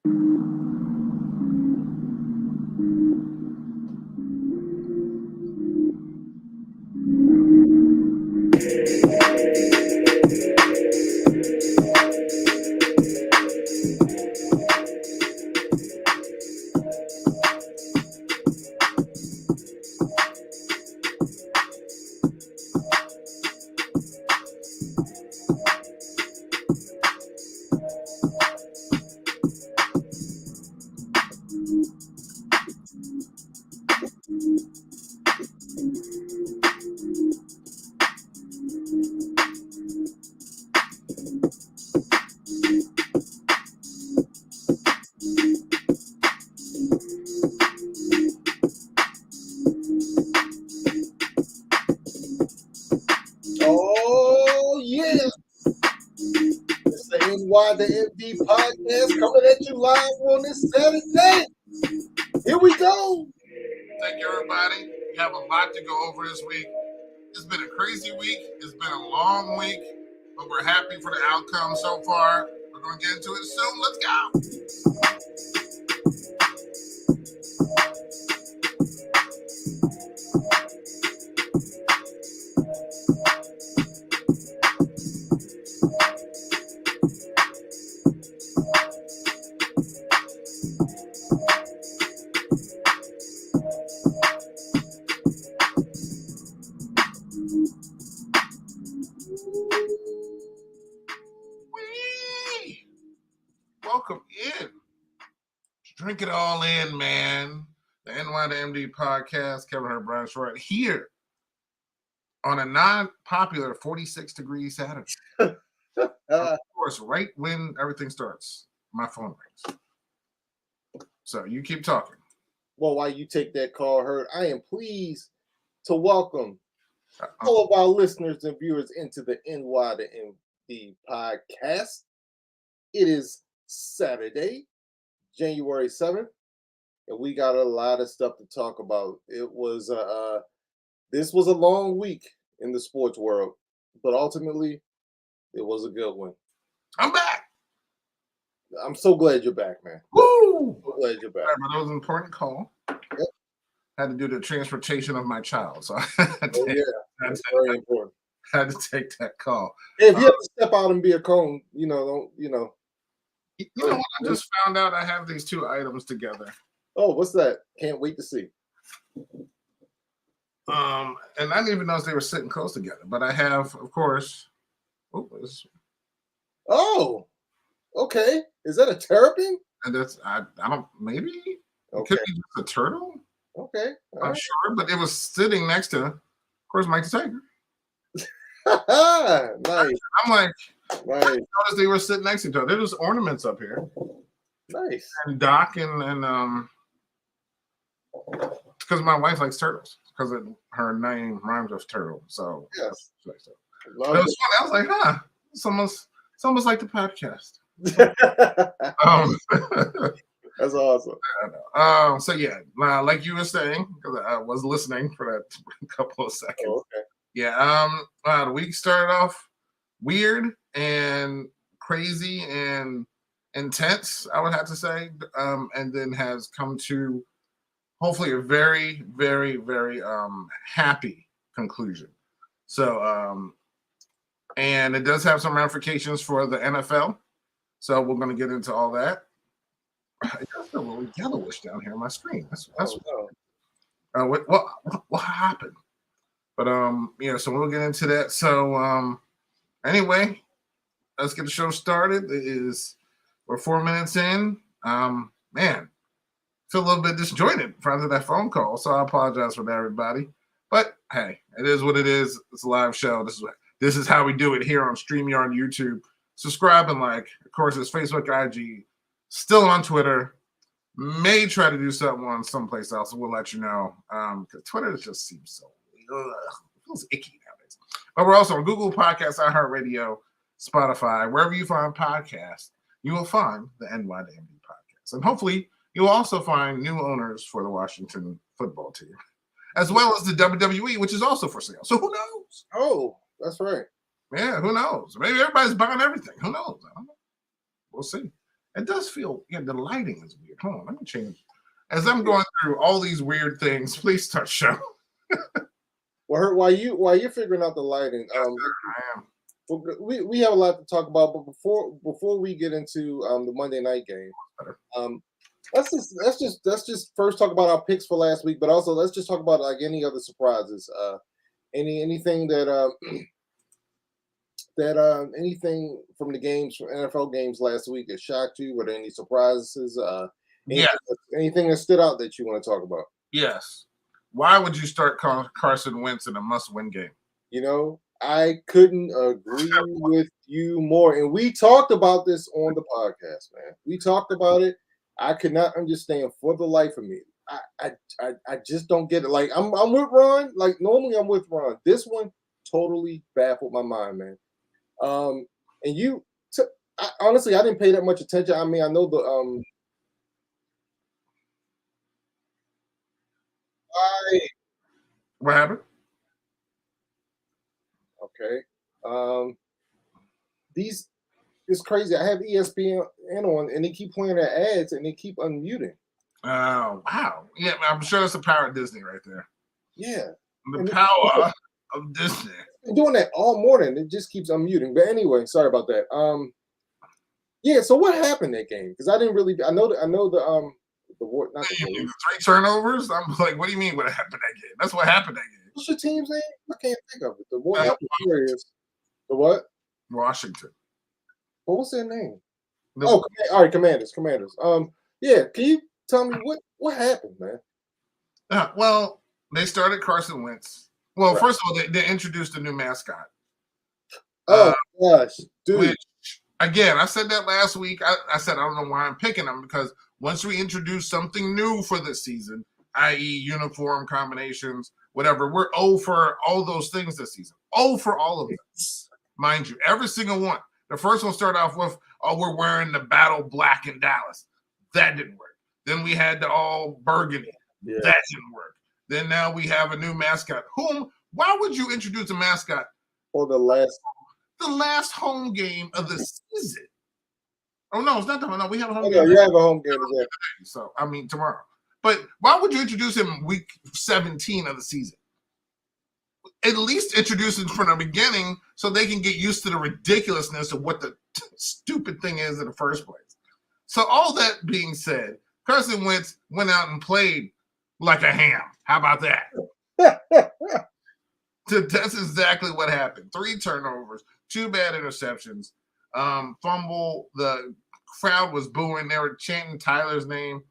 Oh, yeah. It's the NY the MD podcast coming at you live on this Saturday. Here we go. Thank you, everybody. We have a lot to go over this week. It's been a crazy week. It's been a long week, but we're happy for the outcome so far. We're going to get into it soon. Let's go. Whee! Welcome in. Drink it all in, man. The NY to MD podcast, Kevin Hurt, Brian Short, here on a non-popular 46 degrees Saturday. Of course, right when everything starts, my phone rings. So you keep talking. Well, while you take that call, Hurt, I am pleased to welcome all of our listeners and viewers into the NY to MD podcast. It is Saturday, January 7th, and we got a lot of stuff to talk about. It was this was a long week in the sports world, but ultimately it was a good one. I'm back. I'm so glad you're back, man. Woo! So glad you're back. That was an important call. Yep. Had to do the transportation of my child, so That's very important. had to take that call. Hey, if you have to step out and be a cone, don't You know what? I just found out I have these two items together. Oh, what's that? Can't wait to see. And I didn't even know they were sitting close together, but I have, of course. Oh, okay. Is that a terrapin? And that's I don't maybe Okay. it could be just a turtle. Okay. All I'm right. sure, but it was sitting next to, of course, Mike the Tiger. Nice. I'm like, Nice. I noticed they were sitting next to each other. There's ornaments up here. Nice. And Doc and because my wife likes turtles because her name rhymes with turtle. So Yes. But Love it was funny. I was like, huh, it's almost like the podcast. it. That's awesome. So yeah, like you were saying, because I was listening for that couple of seconds. Oh, okay. Yeah. The week started off weird and crazy and intense, I would have to say, and then has come to hopefully a very, very, very happy conclusion. So, and it does have some ramifications for the NFL. So we're going to get into all that. It does feel a little yellowish down here on my screen. That's what happened. But so we'll get into that. So anyway, let's get the show started. We're 4 minutes in. Man, feel a little bit disjointed after that phone call, so I apologize for that, everybody. But hey, it is what it is. It's a live show. This is how we do it here on StreamYard, YouTube. Subscribe and like. Of course, it's Facebook, IG, still on Twitter. May try to do something on someplace else. We'll let you know. Because Twitter just seems so it feels icky nowadays. But we're also on Google Podcasts, iHeartRadio, Spotify, wherever you find podcasts, you will find the NY to MD podcast. And hopefully you'll also find new owners for the Washington football team, as well as the WWE, which is also for sale. So who knows? Oh, that's right. Yeah, who knows? Maybe everybody's buying everything. Who knows? I don't know. We'll see. It does feel, the lighting is weird. Hold on, let me change. As I'm going through all these weird things, please start show. Well, while you're figuring out the lighting, I am. we have a lot to talk about, but before we get into the Monday night game, let's just first talk about our picks for last week, but also let's just talk about like any other surprises, anything that anything from the games, from NFL games last week that shocked you. Were there any surprises? Anything that stood out that you want to talk about? Yes. Why would you start Carson Wentz in a must-win game? I couldn't agree with you more. And we talked about this on the podcast, man. We talked about it. I could not understand for the life of me. I just don't get it. Like I'm with Ron. Like normally I'm with Ron. This one totally baffled my mind, man. And honestly, I didn't pay that much attention. I mean, I know the What happened? Okay. It's crazy. I have ESPN on, and they keep playing their ads, and they keep unmuting. Oh, wow. Yeah, I'm sure that's the power of Disney right there. Yeah. The power of Disney. Been doing that all morning. It just keeps unmuting. But anyway, sorry about that. Yeah. So what happened that game? Because I didn't really. I know the not the 3 turnovers. I'm like, what do you mean? What happened that game? That's what happened that game. What's your team's name? I can't think of it. The what? Washington. What was their name? All right, Commanders. Yeah. Can you tell me what happened, man? Well, they started Carson Wentz. Well, right. First of all, they introduced a new mascot. Oh gosh, dude! Which, again, I said that last week. I said I don't know why I'm picking them, because once we introduce something new for this season, i.e., uniform combinations, whatever, we're 0 for all those things this season. 0 for all of them, mind you, every single one. The first one started off with, we're wearing the battle black in Dallas. That didn't work. Then we had the all burgundy. Yeah. That didn't work. Then now we have a new mascot. Why would you introduce a mascot for the last home game of the season? Oh, no, it's not the home. No, we have a home game. You have a home game today. So, I mean, tomorrow. But why would you introduce him week 17 of the season? At least introduce him from the beginning so they can get used to the ridiculousness of what the stupid thing is in the first place. So all that being said, Carson Wentz went out and played like a ham. How about that? That's exactly what happened. 3 turnovers, 2 bad interceptions, fumble. The crowd was booing. They were chanting Tyler's name.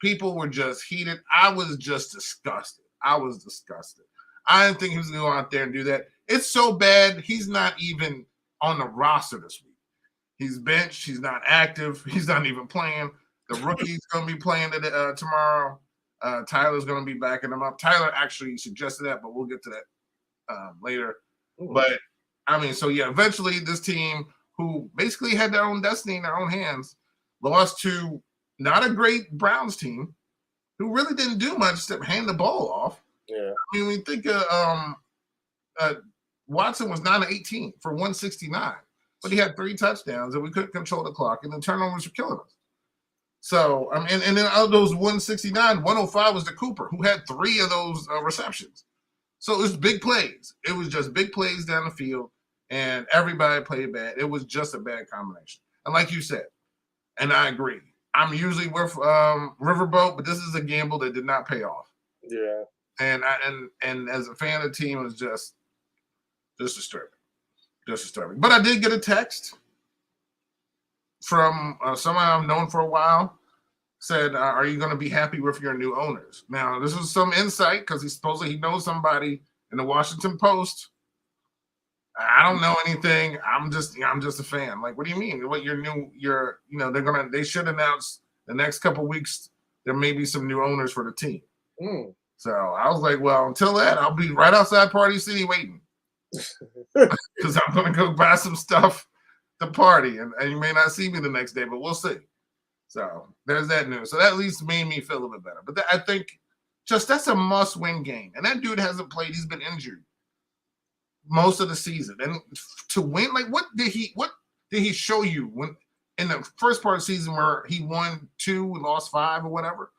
People were just heated. I was just disgusted. I didn't think he was going to go out there and do that. It's so bad, he's not even on the roster this week. He's benched. He's not active. He's not even playing. The rookie's going to be playing tomorrow. Tyler's going to be backing him up. Tyler actually suggested that, but we'll get to that later. Ooh. But, I mean, so, yeah, eventually this team, who basically had their own destiny in their own hands, lost to not a great Browns team who really didn't do much except hand the ball off. Yeah. I mean, we think Watson was 9 of 18 for 169, but he had 3 touchdowns and we couldn't control the clock, and the turnovers were killing us. So, I mean, and then out of those 169, 105 was the Cooper, who had 3 of those receptions. So it was big plays. It was just big plays down the field, and everybody played bad. It was just a bad combination. And like you said, and I agree, I'm usually with Riverboat, but this is a gamble that did not pay off. Yeah. And as a fan of the team, it was just disturbing. But I did get a text from someone I've known for a while. Said, "Are you going to be happy with your new owners?" Now, this is some insight because he knows somebody in the Washington Post. I don't know anything. I'm just a fan. Like, what do you mean? What they should announce the next couple weeks there may be some new owners for the team. So I was like, well, until that, I'll be right outside Party City waiting. Because I'm going to go buy some stuff to party. And you may not see me the next day, but we'll see. So there's that news. So that at least made me feel a bit better. But I think that's a must-win game. And that dude hasn't played. He's been injured most of the season. And to win, like, what did he show you in the first part of the season where he won 2, lost 5 or whatever,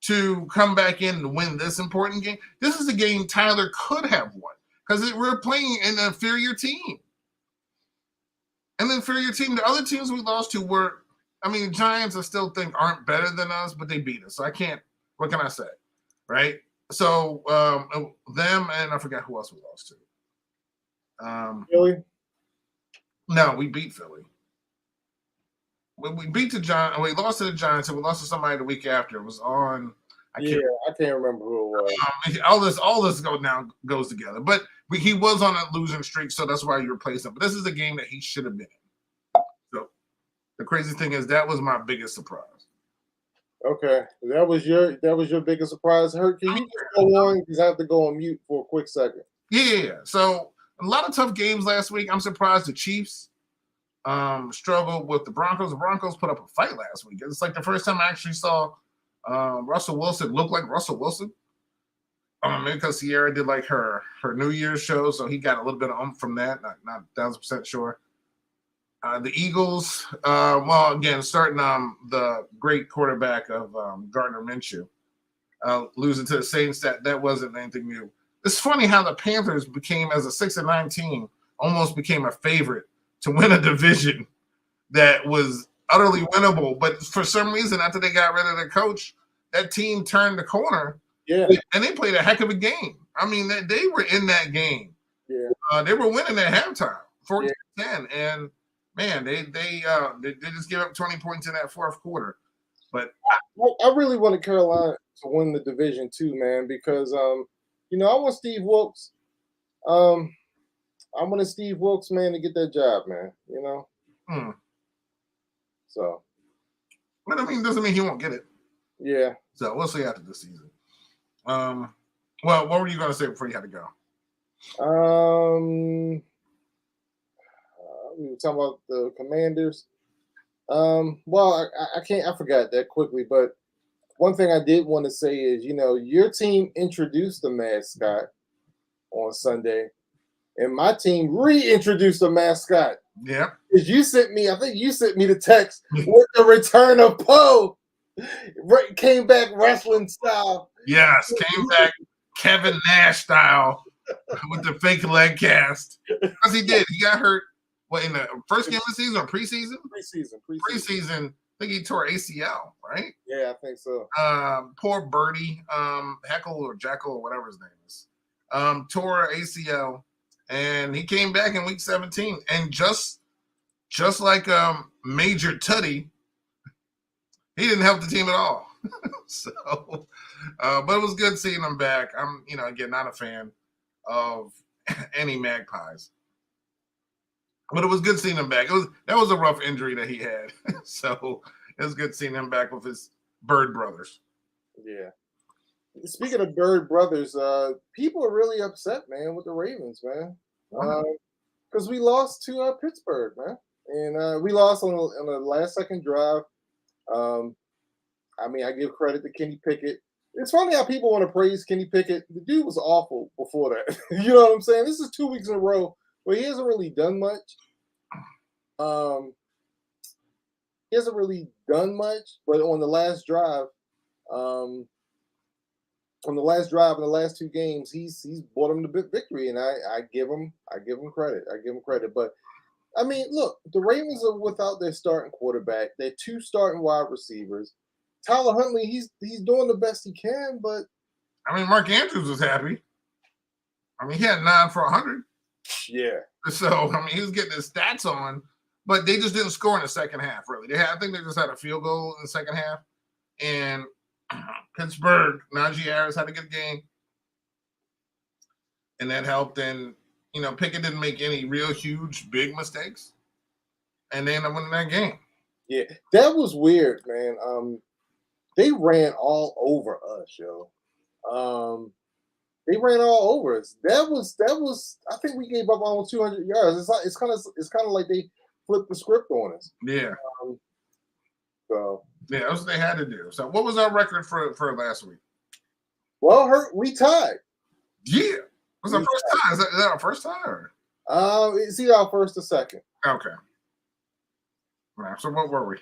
to come back in and win this important game. This is a game Tyler could have won because we're playing an inferior team. And the inferior team, the other teams we lost to were, the Giants I still think aren't better than us, but they beat us. So what can I say? Right? So them, and I forgot who else we lost to. Philly? No, we beat Philly. We beat the Giants. We lost to the Giants, and we lost to somebody the week after. It was on. I can't remember who it was. All this goes together. But he was on a losing streak, so that's why you replaced him. But this is a game that he should have been in. So the crazy thing is that was my biggest surprise. Okay, that was your biggest surprise. Hurt? Can you just go on? Because I have to go on mute for a quick second. Yeah. So a lot of tough games last week. I'm surprised the Chiefs struggled with the Broncos. The Broncos put up a fight last week. It's like the first time I actually saw Russell Wilson look like Russell Wilson. Maybe because Sierra did like her New Year's show, so he got a little bit of from that. Not 1,000% sure. The Eagles, again, starting the great quarterback of Gardner Minshew, losing to the Saints. That wasn't anything new. It's funny how the Panthers became, as a 6-9 team, almost became a favorite to win a division that was utterly winnable. But for some reason, after they got rid of their coach, that team turned the corner. Yeah. And they played a heck of a game. They were in that game. Yeah. They were winning at halftime, 14-10. And, man, they just gave up 20 points in that fourth quarter. But I really wanted Carolina to win the division too, man, because, I want Steve Wilkes. I wanted Steve Wilkes, man, to get that job, man, So. But, doesn't mean he won't get it. Yeah. So we'll see after this season. What were you going to say before you had to go? We were talking about the Commanders. I forgot that quickly, but one thing I did want to say is, your team introduced the mascot on Sunday, and my team reintroduced the mascot. Yeah. Because I think you sent me the text with the return of Poe. Came back wrestling style. Yes, came back Kevin Nash style with the fake leg cast. Because he did. He got hurt, in the first game of the season or preseason? Preseason. I think he tore ACL, right? Yeah, I think so. Poor Birdie, Heckle or Jekyll or whatever his name is, tore ACL, and he came back in week 17. And just like Major Tutty, he didn't help the team at all. So, but it was good seeing him back. I'm, again, not a fan of any Magpies, but it was good seeing him back. That was a rough injury that he had. So it was good seeing him back with his Bird brothers. Yeah. Speaking of Bird brothers, people are really upset, man, with the Ravens, man, because we lost to Pittsburgh, man, and we lost on the last second drive. I give credit to Kenny Pickett. It's funny how people want to praise Kenny Pickett. The dude was awful before that. You know what I'm saying? This is 2 weeks in a row where he hasn't really done much. But on the last drive, in the last 2 games, he's brought him the victory, and I give him credit. But look, the Ravens are without their starting quarterback. They're 2 starting wide receivers. Tyler Huntley, he's doing the best he can, but Mark Andrews was happy. He had 9 for 100. Yeah. So he was getting his stats on, but they just didn't score in the second half. Really, I think they just had a field goal in the second half, and Pittsburgh, Najee Harris had a good game, and that helped. And Pickett didn't make any real huge big mistakes, and they ended up winning that game. Yeah, that was weird, man. They ran all over us, yo. They ran all over us. That was. I think we gave up almost 200 yards. It's kind of like they flipped the script on us. Yeah. So. Yeah, that's what they had to do. So, what was our record for last week? Well, we tied. Yeah, was our first time? Is that our first time? Or? It's either our first or second. Okay. Right, so what were we?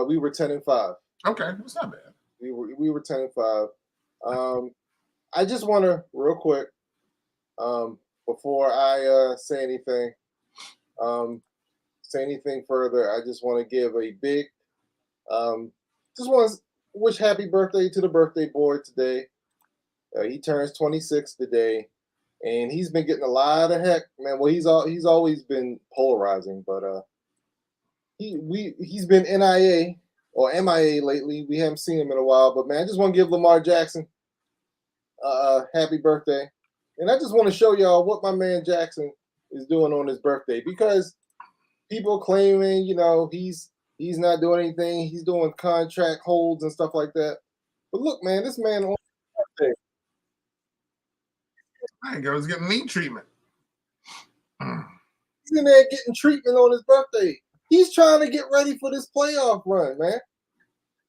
We were 10-5. Okay, that's not bad. We were 10-5. I just want to real quick, before I say anything further. I just want to give a big, just want to wish happy birthday to the birthday boy today. He turns 26 today, and he's been getting a lot of heck, man. Well, he's always been polarizing, but he's been NIA or MIA lately. We haven't seen him in a while, but man, I just want to give Lamar Jackson happy birthday, and I just want to show y'all what my man Jackson is doing on his birthday, because people claiming, he's not doing anything, he's doing contract holds and stuff like that. But look, man, this man on his birthday, I think I was getting knee treatment. he's in there getting treatment on his birthday. He's trying to get ready for this playoff run, man.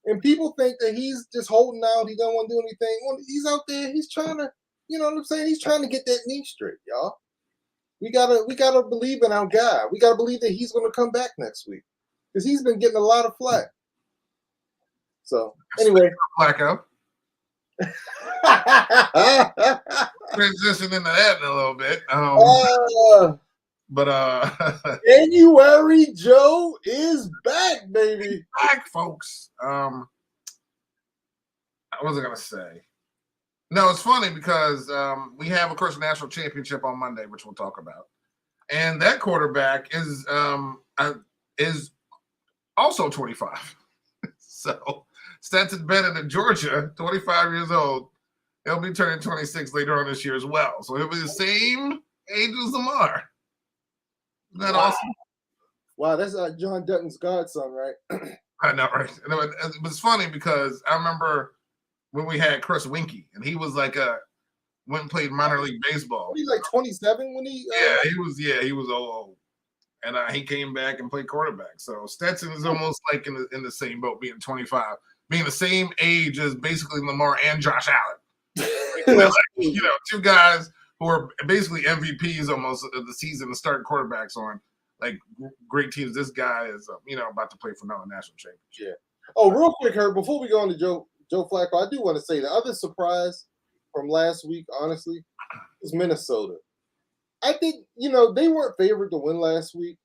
And people think that he's just holding out. He don't want to do anything. Well, he's out there. He's trying to, you know what I'm saying? He's trying to get that knee straight, y'all. We gotta believe in our guy. We gotta believe that he's gonna come back next week, because he's been getting a lot of flack. So anyway, Blackout. Transition into that in a little bit. But January Joe is back, baby. Back, folks. What was I gonna say? No, it's funny because we have, of course, a national championship on Monday, which we'll talk about, and that quarterback is also 25. So Stetson Bennett of Georgia, 25 years old, he'll be turning 26 later on this year as well. So he'll be the same age as Lamar. Isn't that awesome? Wow, that's John Dutton's godson, right? I know, right? It was funny because I remember when we had Chris Winkie, and he was like went and played minor league baseball. He's like 27 when he. He was old, and he came back and played quarterback. So Stetson is almost like in the same boat, being 25, being the same age as basically Lamar and Josh Allen. Two guys who are basically MVPs almost of the season and starting quarterbacks on like great teams. This guy is about to play for another national championship. Yeah. Oh, real quick, Herb, before we go on to Joe Flacco, I do want to say the other surprise from last week, honestly, is Minnesota. I think, they weren't favored to win last week,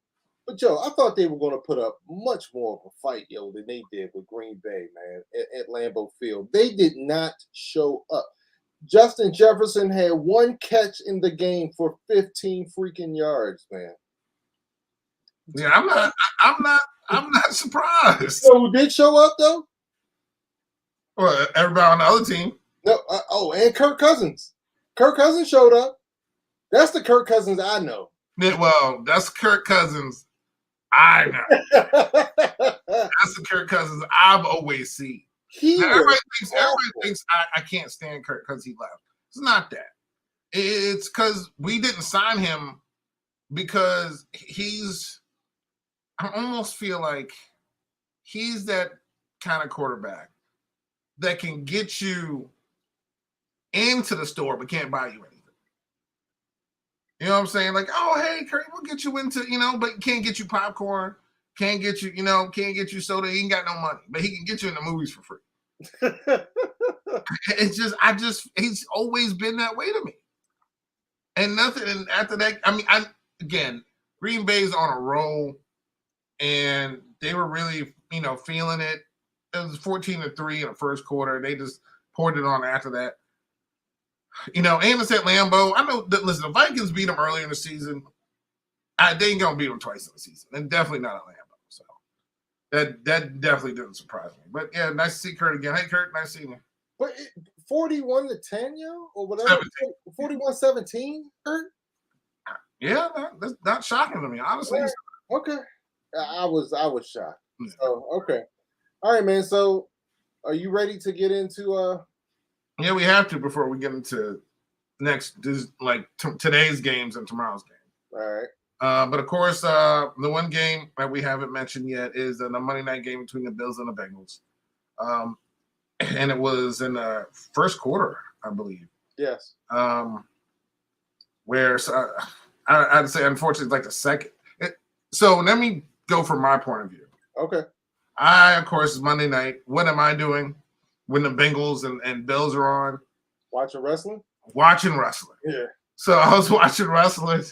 but, Joe, I thought they were going to put up much more of a fight, than they did with Green Bay, man, at Lambeau Field. They did not show up. Justin Jefferson had one catch in the game for 15 freaking yards, man. Yeah, I'm not surprised. So who did show up, though? Well, everybody on the other team. No, and Kirk Cousins. Kirk Cousins showed up. That's the Kirk Cousins I know. Yeah, well, that's Kirk Cousins I know. That's the Kirk Cousins I've always seen. Everybody thinks I can't stand Kirk because he left. It's not that. It's because we didn't sign him because I almost feel like he's that kind of quarterback that can get you into the store but can't buy you anything. You know what I'm saying? Like, oh, hey, Kurt, we'll get you into, but can't get you popcorn, can't get you, can't get you soda. He ain't got no money, but he can get you in the movies for free. It's just, he's always been that way to me. And nothing, and after that, again, Green Bay's on a roll, and they were really, feeling it. It was 14-3 in the first quarter. They just poured it on after that. And it's at Lambeau. I know that, listen, the Vikings beat them early in the season. They ain't going to beat them twice in the season. And definitely not at Lambeau. So that definitely didn't surprise me. But, yeah, nice to see Kurt again. Hey, Kurt, nice seeing you. But 41-10, or whatever? 41-17, Kurt? Yeah, that's not shocking to me, honestly. Right. Okay. I was shocked. Yeah. So, okay. All right, man. So, are you ready to get into Yeah, we have to before we get into today's games and tomorrow's game. All right. But of course, the one game that we haven't mentioned yet is the Monday night game between the Bills and the Bengals. And it was in the first quarter, I believe. Yes. Where I'd say, unfortunately, it's like the second. So let me go from my point of view. Okay. Of course, it's Monday night. What am I doing when the Bengals and Bills are on? Watching wrestling? Watching wrestling. Yeah. So I was watching wrestling,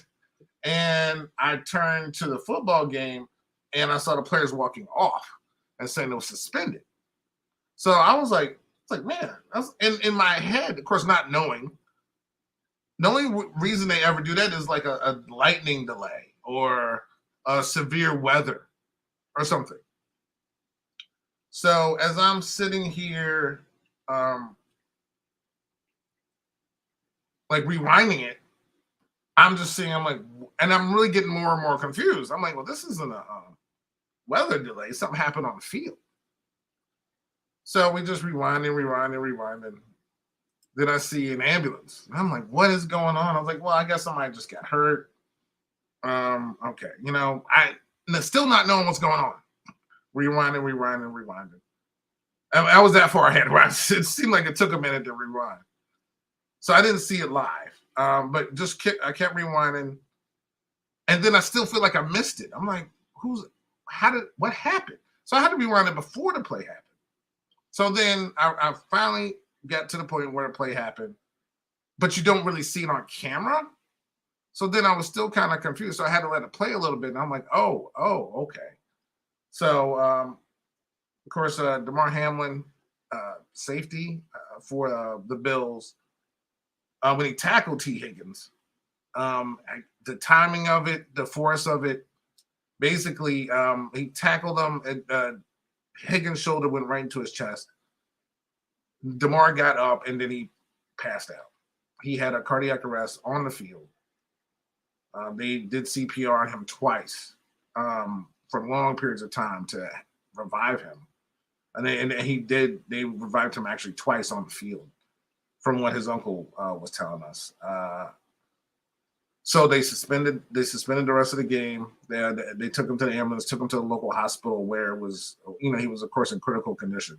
and I turned to the football game, and I saw the players walking off and saying they were suspended. So I was like, man, that's in my head, of course, not knowing. The only reason they ever do that is like a lightning delay or a severe weather or something. So as I'm sitting here, like rewinding it, I'm just seeing, I'm like, and I'm really getting more and more confused. I'm like, well, this isn't a weather delay. Something happened on the field. So we just rewinding. Then I see an ambulance. And I'm like, what is going on? I was like, well, I guess somebody just got hurt. Okay. You know, I still not knowing what's going on. Rewinding. I was that far ahead, right? It seemed like it took a minute to rewind. So I didn't see it live. But I kept rewinding. And then I still feel like I missed it. I'm like, what happened? So I had to rewind it before the play happened. So then I finally got to the point where the play happened, but you don't really see it on camera. So then I was still kind of confused. So I had to let it play a little bit. And I'm like, oh, okay. So, of course, Damar Hamlin, safety for the Bills, when he tackled T. Higgins, the timing of it, the force of it, basically, he tackled him, and Higgins' shoulder went right into his chest. Damar got up, and then he passed out. He had a cardiac arrest on the field. They did CPR on him twice for long periods of time to revive him. And they revived him actually twice on the field, from what his uncle was telling us. So they suspended the rest of the game. They took him to the ambulance, took him to the local hospital where it was, he was, of course, in critical condition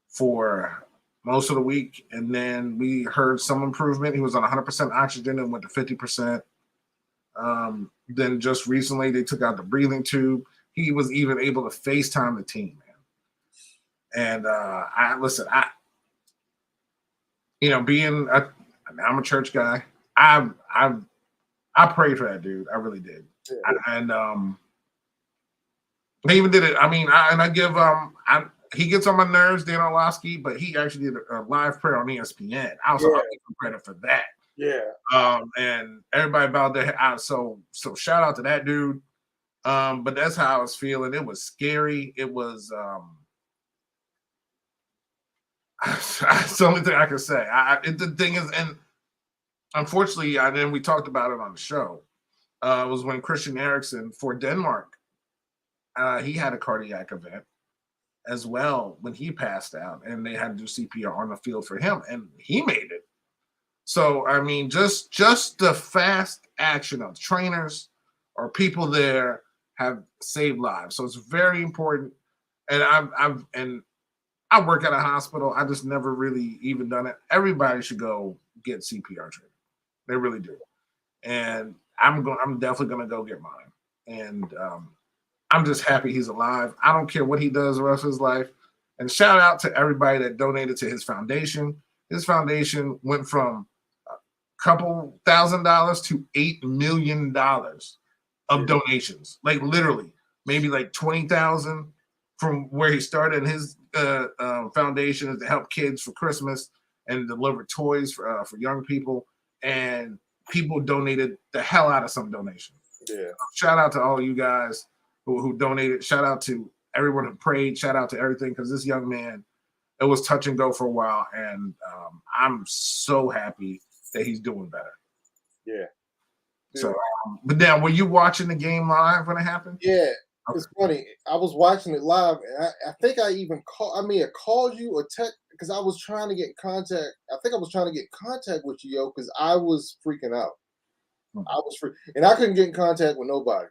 for most of the week. And then we heard some improvement. He was on 100% oxygen and went to 50%. Then just recently they took out the breathing tube. He was even able to FaceTime the team, man. And being I'm a church guy. I prayed for that dude. I really did. Yeah. They even did it. I mean, I give he gets on my nerves, Dan Orlovsky, but he actually did a live prayer on ESPN. I also give him credit for that. Yeah. And everybody bowed their head. So shout out to that dude. But that's how I was feeling. It was scary. It was that's the only thing I can say. The thing is, and unfortunately, then we talked about it on the show. It was when Christian Eriksen for Denmark, he had a cardiac event as well when he passed out, and they had to do CPR on the field for him, and he made it. So I mean, just the fast action of trainers or people there have saved lives. So it's very important. And I work at a hospital. I just never really even done it. Everybody should go get CPR training. They really do. And I'm definitely gonna go get mine. And I'm just happy he's alive. I don't care what he does the rest of his life. And shout out to everybody that donated to his foundation. His foundation went from a couple $1,000s to $8 million of donations. Like literally, maybe like 20,000 from where he started. His foundation is to help kids for Christmas and deliver toys for young people. And people donated the hell out of some donation. Yeah. Shout out to all you guys who donated. Shout out to everyone who prayed. Shout out to everything, because this young man, it was touch and go for a while, and I'm so happy that he's doing better. Yeah. So, but now, were you watching the game live when it happened? Yeah. Okay. It's funny. I was watching it live, and I think I even may have called you or text, because I was trying to get contact. I think I was trying to get contact with you, because I was freaking out. I was and I couldn't get in contact with nobody.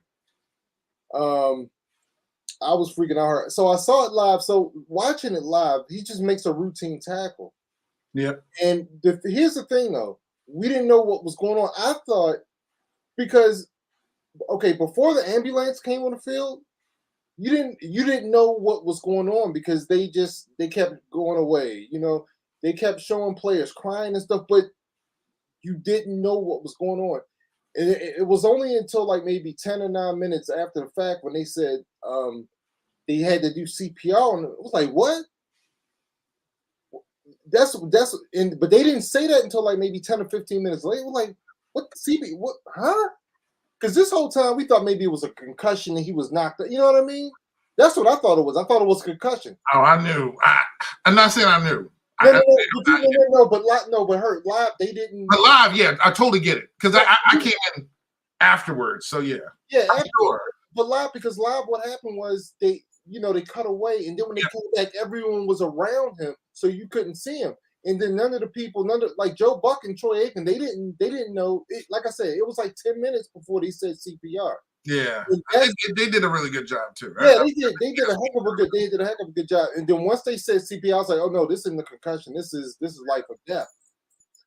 I was freaking out. So I saw it live. So watching it live, he just makes a routine tackle. Yep. And here's the thing, though. We didn't know what was going on. I thought, because okay, before the ambulance came on the field, you didn't know what was going on because they kept going away. They kept showing players crying and stuff, but you didn't know what was going on. And it was only until like maybe 10 or 9 minutes after the fact when they said they had to do CPR, and it was like, what? But they didn't say that until like maybe 10 or 15 minutes later. We're like, what CPR? What? Huh? Because this whole time we thought maybe it was a concussion and he was knocked out. You know what I mean? That's what I thought it was. I thought it was concussion. Oh, I knew. I'm not saying I knew. But hurt live. They didn't. But live, yeah, I totally get it because I came in afterwards. So yeah, sure. But live, because live, what happened was they cut away, and then when they came back, everyone was around him, so you couldn't see him. And then none of the people, like Joe Buck and Troy Aikman, they didn't know. Like I said, it was like 10 minutes before they said CPR. Yeah, they did a really good job too. Right? Yeah, they did a heck of a good job. And then once they said CPR, I was like, oh no, this isn't a concussion. This is life or death.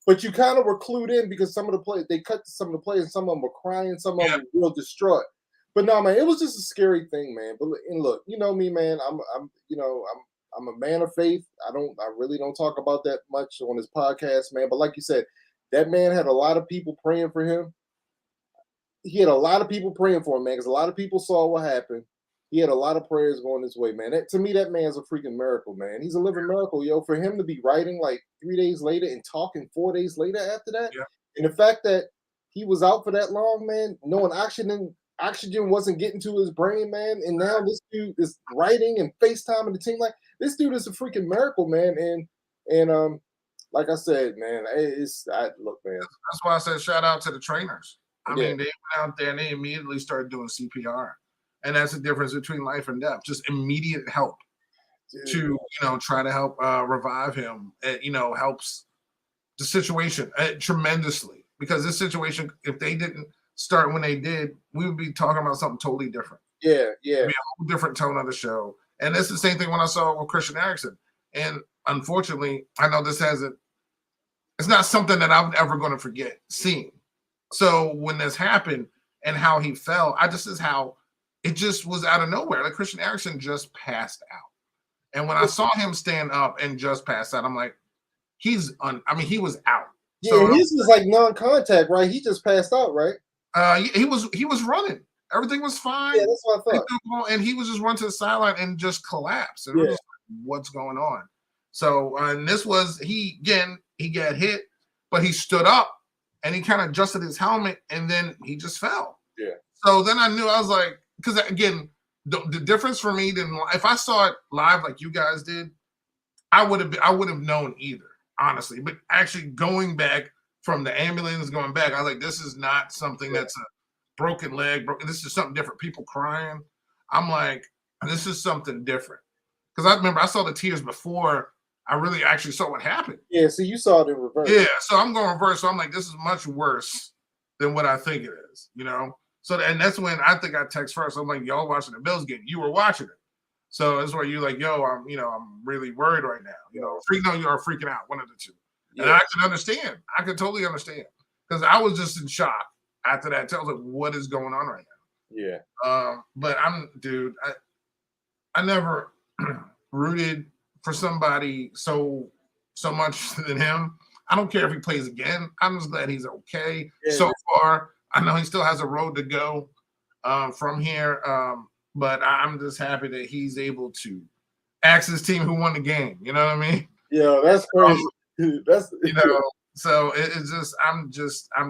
But you kind of were clued in because some of the players, they cut to some of the players, and some of them were crying, some of them were real distraught. But no, man, it was just a scary thing, man. But and look, you know me, man. I'm a man of faith. I really don't talk about that much on this podcast, man. But like you said, that man had a lot of people praying for him. He had a lot of people praying for him, man, because a lot of people saw what happened. He had a lot of prayers going his way, man. To me, that man's a freaking miracle, man. He's a living miracle, yo. For him to be writing like 3 days later and talking 4 days later after that, and the fact that he was out for that long, man, knowing oxygen wasn't getting to his brain, man, and now this dude is writing and FaceTiming the team. Like, this dude is a freaking miracle, man. And like I said, man, look, man. That's why I said shout out to the trainers. I mean, they went out there and they immediately started doing CPR. And that's the difference between life and death. Just immediate help to, try to help revive him. It, helps the situation tremendously. Because this situation, if they didn't start when they did, we would be talking about something totally different. Yeah. It'd be a whole different tone of the show. And it's the same thing when I saw with Christian Eriksen. And unfortunately, I know it's not something that I'm ever going to forget seeing. So when this happened and how he fell, it just was out of nowhere. Like, Christian Eriksen just passed out. And when I saw him stand up and just pass out, I'm like, he was out. Yeah, so his was like non-contact, right? He just passed out, right? He was running. Everything was fine. Yeah, that's what I thought. And he was just run to the sideline and just collapsed. And was just like, what's going on? So, and this was, he got hit, but he stood up and he kind of adjusted his helmet and then he just fell. Yeah. So then I knew, I was like, because again, the difference for me, if I saw it live like you guys did, I would have known either, honestly. But actually going back from the ambulance going back, I was like, this is not something that's a broken leg. This is something different. People crying. I'm like, this is something different. Because I remember I saw the tears before I really actually saw what happened. Yeah, so you saw it in reverse. Yeah, so I'm going reverse. So I'm like, this is much worse than what I think it is, So, and that's when I think I text first. I'm like, y'all watching the Bills game. You were watching it. So that's where you're like, yo, I'm really worried right now. You are freaking out, one of the two. Yeah. And I can understand. I can totally understand. Because I was just in shock after that. I was like, what is going on right now? Yeah. But I never rooted for somebody so much than him. I don't care if he plays again. I'm just glad he's okay so far. I know he still has a road to go from here, but I'm just happy that he's able to ask his team who won the game. You know what I mean? Yeah, that's crazy. That's So it's just I'm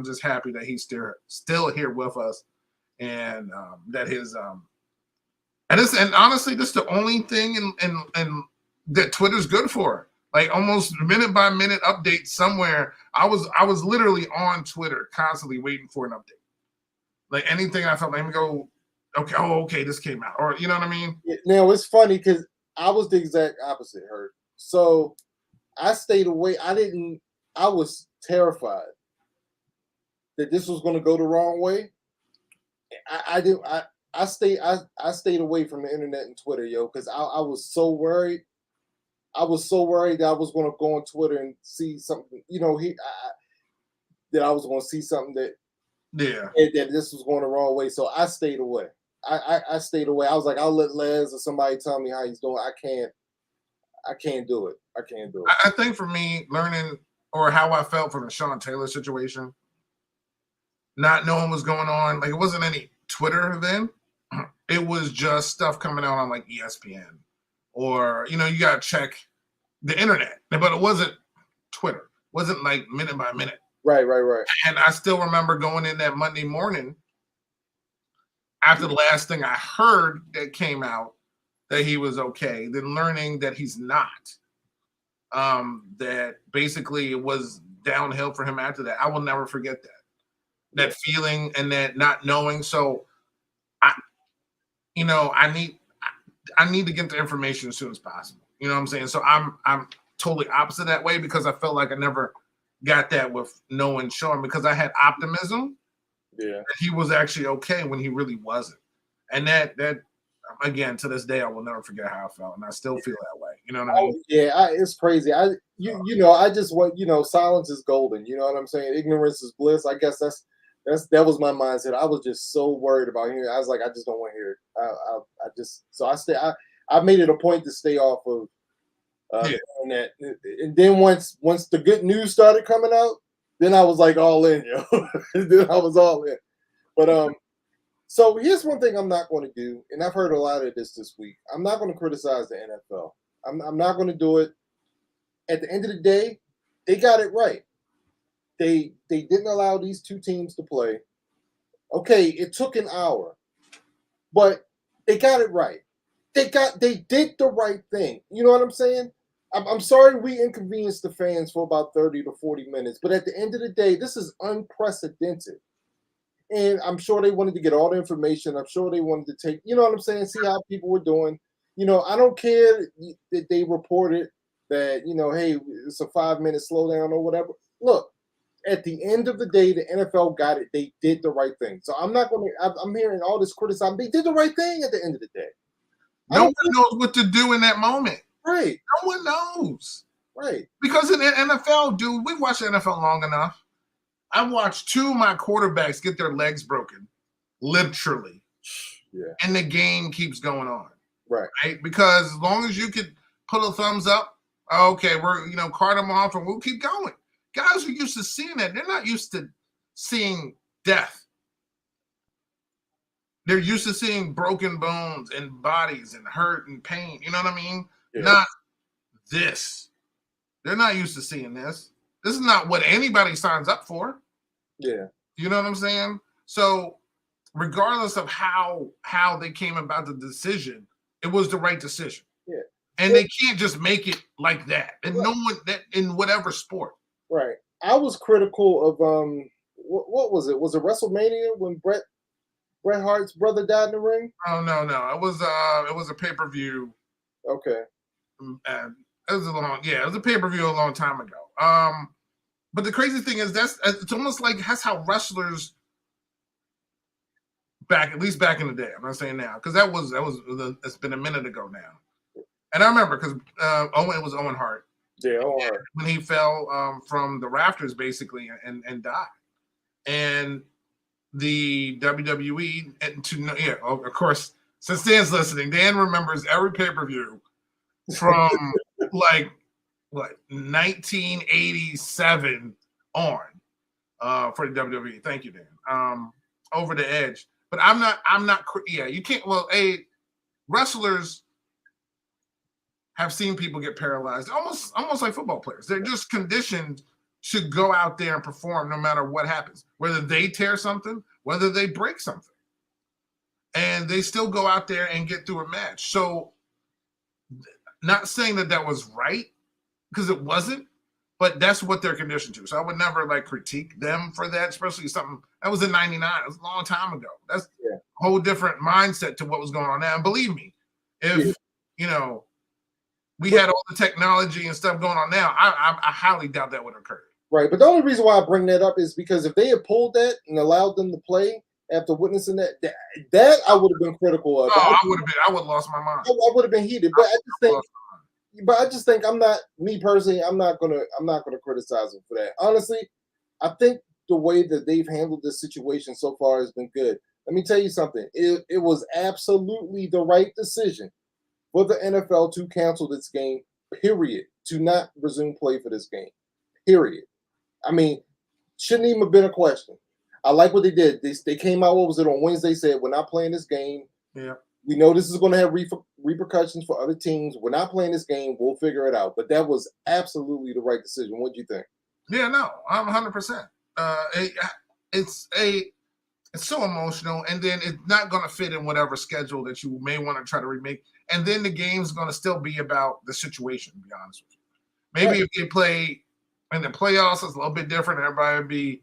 just happy that he's still here with us, and that his and honestly, this is the only thing in that Twitter's good for. Like, almost minute by minute updates somewhere. I was literally on Twitter constantly waiting for an update. Like, anything I felt, let me go, okay, this came out. Or, you know what I mean? Now, it's funny because I was the exact opposite, Hurt. So I stayed away. I was terrified that this was going to go the wrong way. I stayed away from the internet and Twitter, yo, because I was so worried. I was so worried that I was going to go on Twitter and see something, that I was going to see something that Yeah. that this was going the wrong way. So I stayed away. I stayed away. I was like, I'll let Les or somebody tell me how he's doing. I can't do it. I can't do it. I think for me, learning or how I felt from the Sean Taylor situation, not knowing what's going on, like it wasn't any Twitter then. It was just stuff coming out on like ESPN or, you got to check the internet, but it wasn't Twitter. It wasn't like minute by minute. Right. And I still remember going in that Monday morning after the last thing I heard that came out that he was okay, then learning that he's not. That basically it was downhill for him after that. I will never forget that feeling and that not knowing. So I need to get the information as soon as possible. You know what I'm saying? So I'm totally opposite that way because I felt like I never got that with knowing Sean because I had optimism that he was actually okay when he really wasn't. And that again, to this day, I will never forget how I felt, and I still feel that way. You know what I mean? It's crazy. I just want silence is golden. You know what I'm saying? Ignorance is bliss. I guess that was my mindset. I was just so worried about hearing. I was like, I just don't want to hear it. I made it a point to stay off of the internet. And then once the good news started coming out, then I was like all in, then I was all in. But so here's one thing I'm not going to do, and I've heard a lot of this week. I'm not going to criticize the NFL. I'm not going to do it. At the end of the day, they got it right. They didn't allow these two teams to play. Okay, it took an hour, but they got it right. They did the right thing. You know what I'm saying? I'm sorry we inconvenienced the fans for about 30 to 40 minutes, but at the end of the day, this is unprecedented. And I'm sure they wanted to get all the information. I'm sure they wanted to take, you know what I'm saying, see how people were doing. I don't care that they reported that, hey, it's a 5-minute slowdown or whatever. Look, at the end of the day, the NFL got it. They did the right thing. So I'm hearing all this criticism. They did the right thing at the end of the day. No one knows what to do in that moment. Right. No one knows. Right. Because in the NFL, dude, we've watched the NFL long enough. I've watched 2 of my quarterbacks get their legs broken, literally. Yeah. And the game keeps going on. Right. Because as long as you could put a thumbs up, okay, we're, cart them off and we'll keep going. Guys are used to seeing that. They're not used to seeing death. They're used to seeing broken bones and bodies and hurt and pain. You know what I mean? Yeah. Not this. They're not used to seeing this. This is not what anybody signs up for. Yeah. You know what I'm saying? So regardless of how they came about the decision, it was the right decision. Yeah. And they can't just make it like that. And no one that in whatever sport. Right. I was critical of what was it? Was it WrestleMania when Bret Hart's brother died in the ring? Oh no. It was a pay-per-view. Okay. It was a pay-per-view a long time ago. But the crazy thing is it's almost like that's how wrestlers at least back in the day. I'm not saying now because it's been a minute ago now. And I remember because it was Owen Hart. Yeah, Owen Hart. When he fell from the rafters basically and died. And the WWE of course, since Dan's listening, Dan remembers every pay-per-view from like what 1987 on for the WWE. Thank you, Dan. Over the Edge. But I'm not you can't wrestlers have seen people get paralyzed almost like football players. They're just conditioned to go out there and perform no matter what happens, whether they tear something, whether they break something, and they still go out there and get through a match. So not saying that was right because it wasn't, but that's what they're conditioned to. So I would never critique them for that, especially something that was in '99. It was a long time ago. That's a whole different mindset to what was going on now. And believe me, if we had all the technology and stuff going on now, I highly doubt that would occur. Right, but the only reason why I bring that up is because if they had pulled that and allowed them to play after witnessing that I would have been critical of. I would have lost my mind. I would have been heated, but I just think I'm not me personally. I'm not gonna criticize them for that. Honestly, I think the way that they've handled this situation so far has been good. Let me tell you something. It was absolutely the right decision for the NFL to cancel this game, period, to not resume play for this game, period. I mean, shouldn't even have been a question. I like what they did. They came out, what was it, on Wednesday, said, we're not playing this game. Yeah. We know this is going to have repercussions for other teams. We're not playing this game. We'll figure it out. But that was absolutely the right decision. What do you think? Yeah, no, I'm 100%. It's so emotional, and then it's not going to fit in whatever schedule that you may want to try to remake. And then the game's going to still be about the situation, to be honest with you. Maybe if they play in the playoffs, it's a little bit different. Everybody would be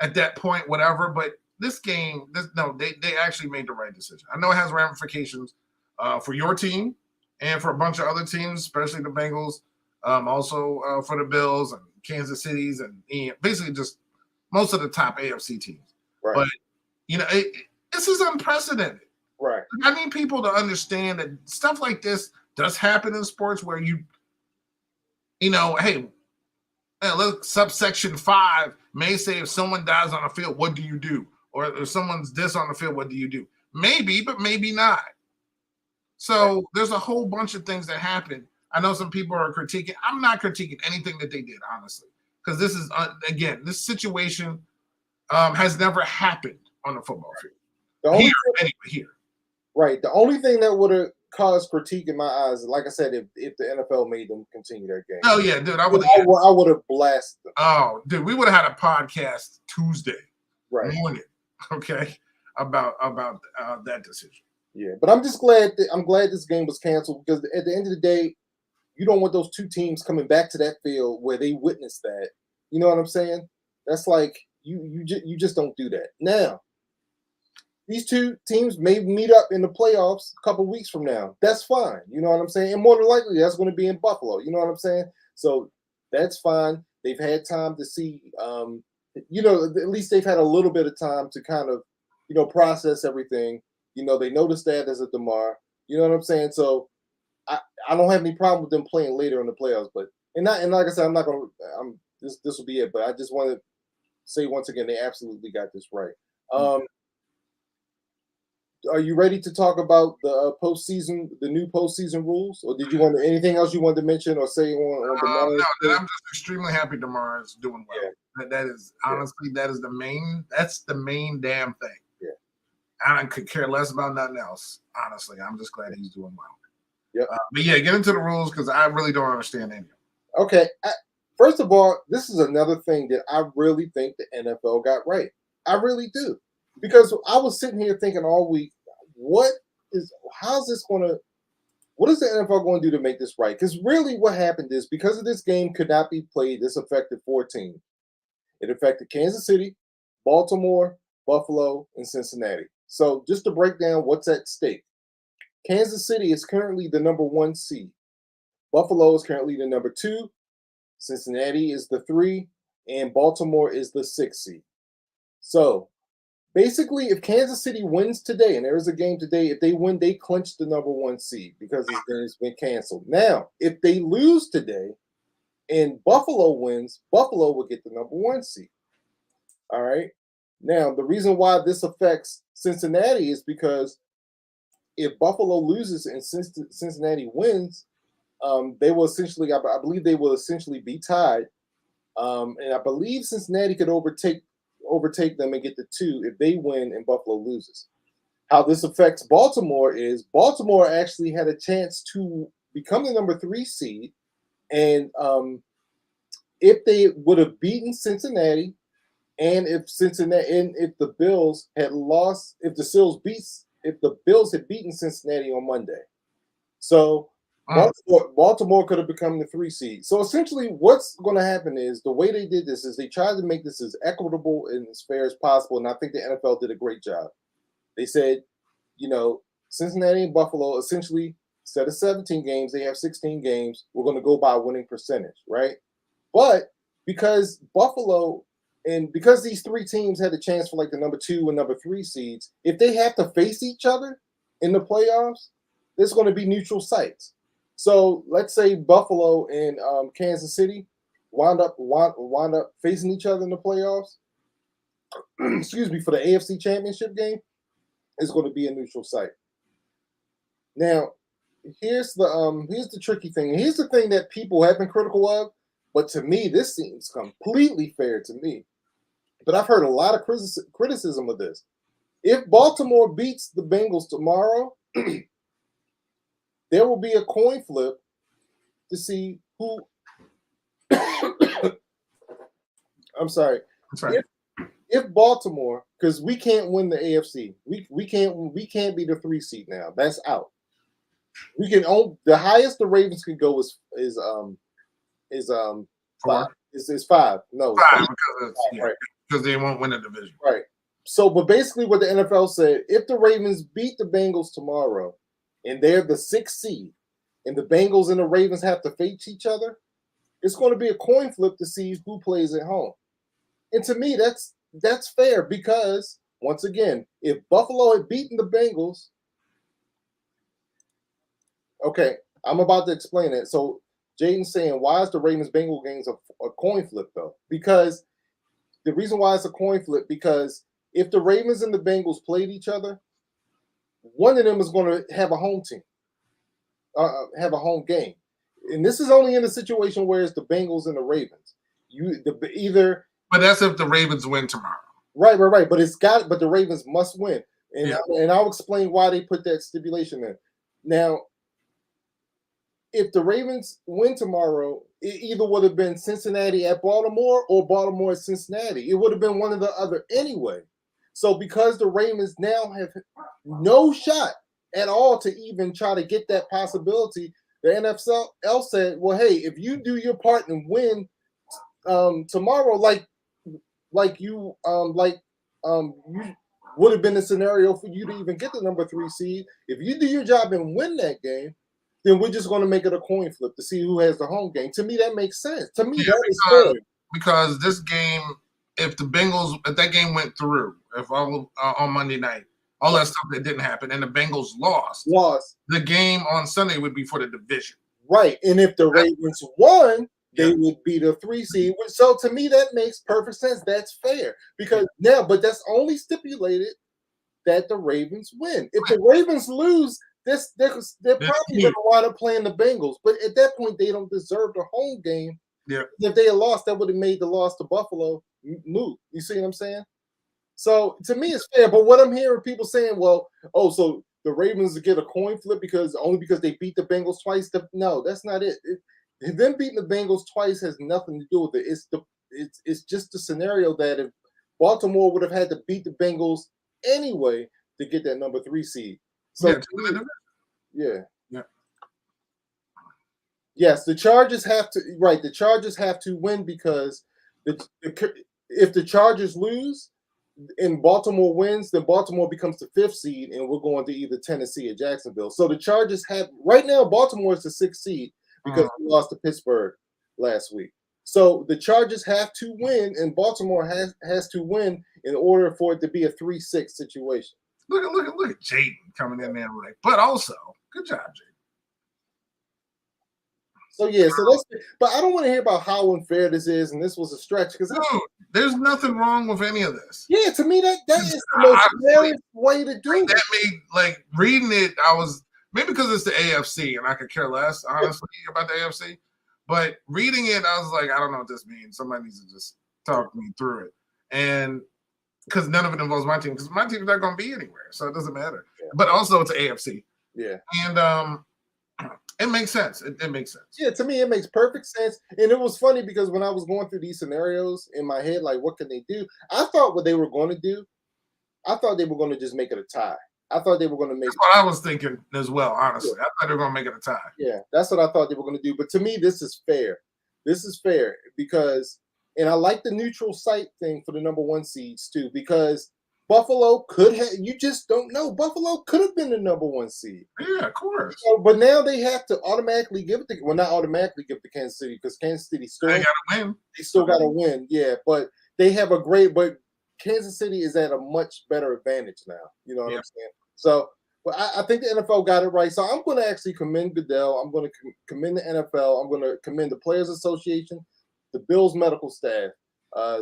at that point, whatever. But this game, they actually made the right decision. I know it has ramifications for your team and for a bunch of other teams, especially the Bengals, also for the Bills and Kansas City's and basically just most of the top AFC teams. Right. But, this is unprecedented. Right. I need people to understand that stuff like this does happen in sports where hey, look, subsection 5 may say if someone dies on the field, what do you do? Or if someone's this on the field, what do you do? Maybe, but maybe not. So there's a whole bunch of things that happen. I know some people are critiquing. I'm not critiquing anything that they did, honestly, because this is, again, this situation has never happened on the football field. Here. Right. The only thing that would have caused critique in my eyes, like I said, if the NFL made them continue their game. Oh, yeah, dude. I would have blasted them. Oh, dude, we would have had a podcast Tuesday morning, okay, about that decision. Yeah, but I'm just glad this game was canceled, because at the end of the day, you don't want those two teams coming back to that field where they witnessed that. You know what I'm saying? That's like you just don't do that. Now, these two teams may meet up in the playoffs a couple weeks from now. That's fine. You know what I'm saying? And more than likely, that's going to be in Buffalo. You know what I'm saying? So that's fine. They've had time to see, at least they've had a little bit of time to kind of, process everything. They noticed that as a DeMar. You know what I'm saying? So I don't have any problem with them playing later in the playoffs. But and like I said, this will be it. But I just want to say once again, they absolutely got this right. Are you ready to talk about the postseason, the new postseason rules, or did you want anything else you wanted to mention or say on No, I'm just extremely happy DeMar is doing well. Yeah. That is honestly that's the main damn thing. Yeah, I could care less about nothing else. Honestly, I'm just glad he's doing well. Yeah, but yeah, get into the rules because I really don't understand any of them. Okay, first of all, this is another thing that I really think the NFL got right. I really do. Because I was sitting here thinking all week, what is the NFL going to do to make this right? Because really what happened is, because of this game could not be played, this affected 4 teams. It affected Kansas City, Baltimore, Buffalo, and Cincinnati. So just to break down what's at stake, Kansas City is currently the number 1 seed. Buffalo is currently the number 2. Cincinnati is the 3. And Baltimore is the 6th seed. So basically, if Kansas City wins today, and there is a game today, if they win, they clinch the number 1 seed because this game's been canceled. Now, if they lose today and Buffalo wins, Buffalo will get the number 1 seed. All right. Now, the reason why this affects Cincinnati is because if Buffalo loses and Cincinnati wins, they will essentially, I believe they will essentially be tied. And I believe Cincinnati could overtake them and get the 2 if they win and Buffalo loses. How this affects Baltimore is Baltimore actually had a chance to become the number 3 seed, and if they would have beaten Cincinnati, and if the Bills had lost, if the Bills had beaten Cincinnati on Monday, so Baltimore could have become the 3 seed. So essentially what's going to happen is, the way they did this is they tried to make this as equitable and as fair as possible. And I think the NFL did a great job. They said, Cincinnati and Buffalo, essentially, instead of 17 games, they have 16 games. We're going to go by winning percentage, right? But because Buffalo, and because these 3 teams had a chance for like the number 2 and number 3 seeds, if they have to face each other in the playoffs, there's going to be neutral sites. So let's say Buffalo and Kansas City wound up facing each other in the playoffs. excuse me, for the AFC Championship game is going to be a neutral site. Now, here's the tricky thing. Here's the thing that people have been critical of, but to me, this seems completely fair to me. But I've heard a lot of criticism of this. If Baltimore beats the Bengals tomorrow, there will be a coin flip to see who. I'm sorry. If Baltimore, because we can't win the AFC, we can't be the 3 seed now. That's out. We can own the highest the Ravens can go is 5. Is 5. No, 5 right. Because they won't win the division. Right. So, but basically, what the NFL said: if the Ravens beat the Bengals tomorrow, and they're the 6th seed, and the Bengals and the Ravens have to face each other, it's going to be a coin flip to see who plays at home. And to me, that's fair because once again, if Buffalo had beaten the Bengals, okay, I'm about to explain it. So Jaden's saying, why is the Ravens-Bengals games a coin flip though? Because the reason why it's a coin flip, because if the Ravens and the Bengals played each other, one of them is going to have a home team, have a home game. And this is only in a situation where it's the Bengals and the Ravens. But that's if the Ravens win tomorrow. Right. But but the Ravens must win. And I'll explain why they put that stipulation in. Now, if the Ravens win tomorrow, it either would have been Cincinnati at Baltimore or Baltimore at Cincinnati. It would have been one or the other anyway. So because the Ravens now have no shot at all to even try to get that possibility, the NFL said, well, hey, if you do your part and win tomorrow, you would have been a scenario for you to even get the number 3 seed. If you do your job and win that game, then we're just going to make it a coin flip to see who has the home game. To me, that makes sense. To me, that is fair. Because this game, if that game went through, on Monday night, all that stuff that didn't happen, and the Bengals lost, the game on Sunday would be for the division. Right. And if the Ravens won, they would be the 3 seed. So to me, that makes perfect sense. That's fair. Because but that's only stipulated that the Ravens win. If the Ravens lose, they're probably going to wind up playing the Bengals. But at that point, they don't deserve the home game. Yeah. If they had lost, that would have made the loss to Buffalo moot. You see what I'm saying? So to me, it's fair. But what I'm hearing people saying, so the Ravens get a coin flip because they beat the Bengals twice. No, that's not it. Them beating the Bengals twice has nothing to do with it. It's just the scenario that if Baltimore would have had to beat the Bengals anyway to get that number 3 seed. So yes, the Chargers have to The Chargers have to win because if the Chargers lose and Baltimore wins, then Baltimore becomes the 5th seed, and we're going to either Tennessee or Jacksonville. So the Chargers have right now. Baltimore is the 6th seed because we lost to Pittsburgh last week. So the Chargers have to win, and Baltimore has to win in order for it to be a 3-6 situation. Look at Jaden coming in there but also good job, Jaden. So but I don't want to hear about how unfair this is, and this was a stretch because there's nothing wrong with any of this. Yeah, to me that is the most fair way to do it. That made reading it. I was maybe because it's the AFC and I could care less honestly about the AFC, but reading it, I was like, I don't know what this means. Somebody needs to just talk me through it, and because none of it involves my team, because my team's not going to be anywhere, so it doesn't matter. Yeah. But also, it's AFC. Yeah, and it makes sense. It makes sense. Yeah, to me, it makes perfect sense. And it was funny because when I was going through these scenarios in my head, like, what can they do? I thought what they were going to do, I thought they were going to just make it a tie. I thought they were going to make. That's what I was thinking as well. Honestly, I thought they were going to make it a tie. Yeah, that's what I thought they were going to do. But to me, this is fair. This is fair because, and I like the neutral site thing for the number 1 seeds too, because Buffalo could have. You just don't know. Buffalo could have been the number 1 seed. Yeah, of course. But now they have to automatically give it to. Well, not automatically give it to Kansas City because Kansas City still got to win. They still got to win. Yeah, but they have a great. But Kansas City is at a much better advantage now. You know what I'm saying? So, but I think the NFL got it right. So I'm going to actually commend Goodell. I'm going to commend the NFL. I'm going to commend the Players Association, the Bills medical staff.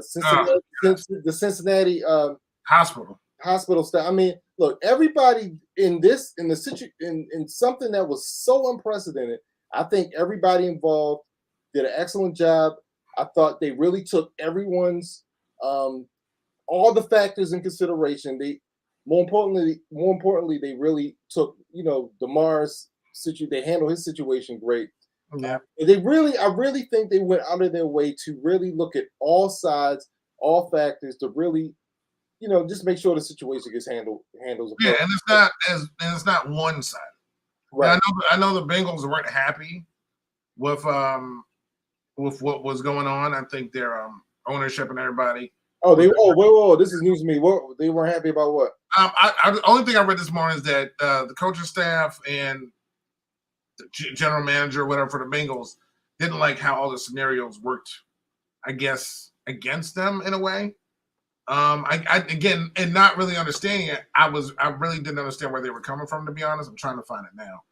Cincinnati, the Cincinnati hospital staff. I mean, look, everybody in something that was so unprecedented. I think everybody involved did an excellent job. I thought they really took everyone's all the factors in consideration. More importantly, they really took DeMar's situation. They handled his situation great. Yeah, I really think they went out of their way to really look at all sides, all factors to really, just make sure the situation gets handled. Yeah, and it's not one side. Right. I know the Bengals weren't happy with what was going on. I think their ownership and everybody. Whoa, this is news to me. What, they weren't happy about what? The only thing I read this morning is that the coaching staff and the general manager, whatever, for the Bengals didn't like how all the scenarios worked, I guess, against them in a way. I again, and not really understanding it, I really didn't understand where they were coming from, to be honest. I'm trying to find it now.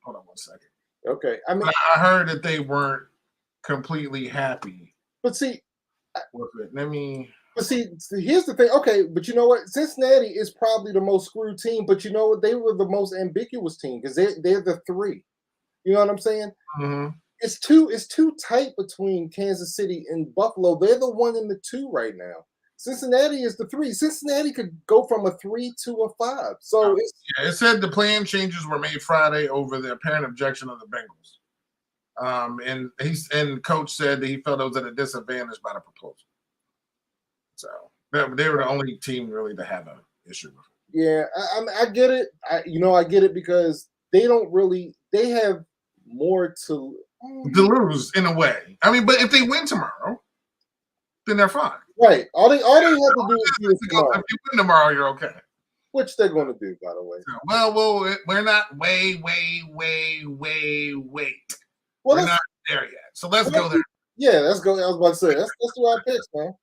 Hold on one second. Okay. I heard that they weren't completely happy. But see, with it. Let me. But see, here's the thing. Okay, but you know what? Cincinnati is probably the most screwed team, but you know what? They were the most ambiguous team because they're the 3. You know what I'm saying? Mm-hmm. It's too tight between Kansas City and Buffalo. They're the 1 and the 2 right now. Cincinnati is the 3. Cincinnati could go from a 3 to a 5. So it said the plan changes were made Friday over the apparent objection of the Bengals. And coach said that he felt it was at a disadvantage by the proposal. So they were the only team really to have an issue with it. Yeah, I get it. I get it because they have more to lose in a way. I mean, but if they win tomorrow, then they're fine. Right. All they have to do is beat us tomorrow. If you win tomorrow, you're okay. Which they're going to do, by the way. Well, we're not wait. Well, we're not there yet. So let's go there. Yeah, let's go. I was about to say, let's do our picks, man.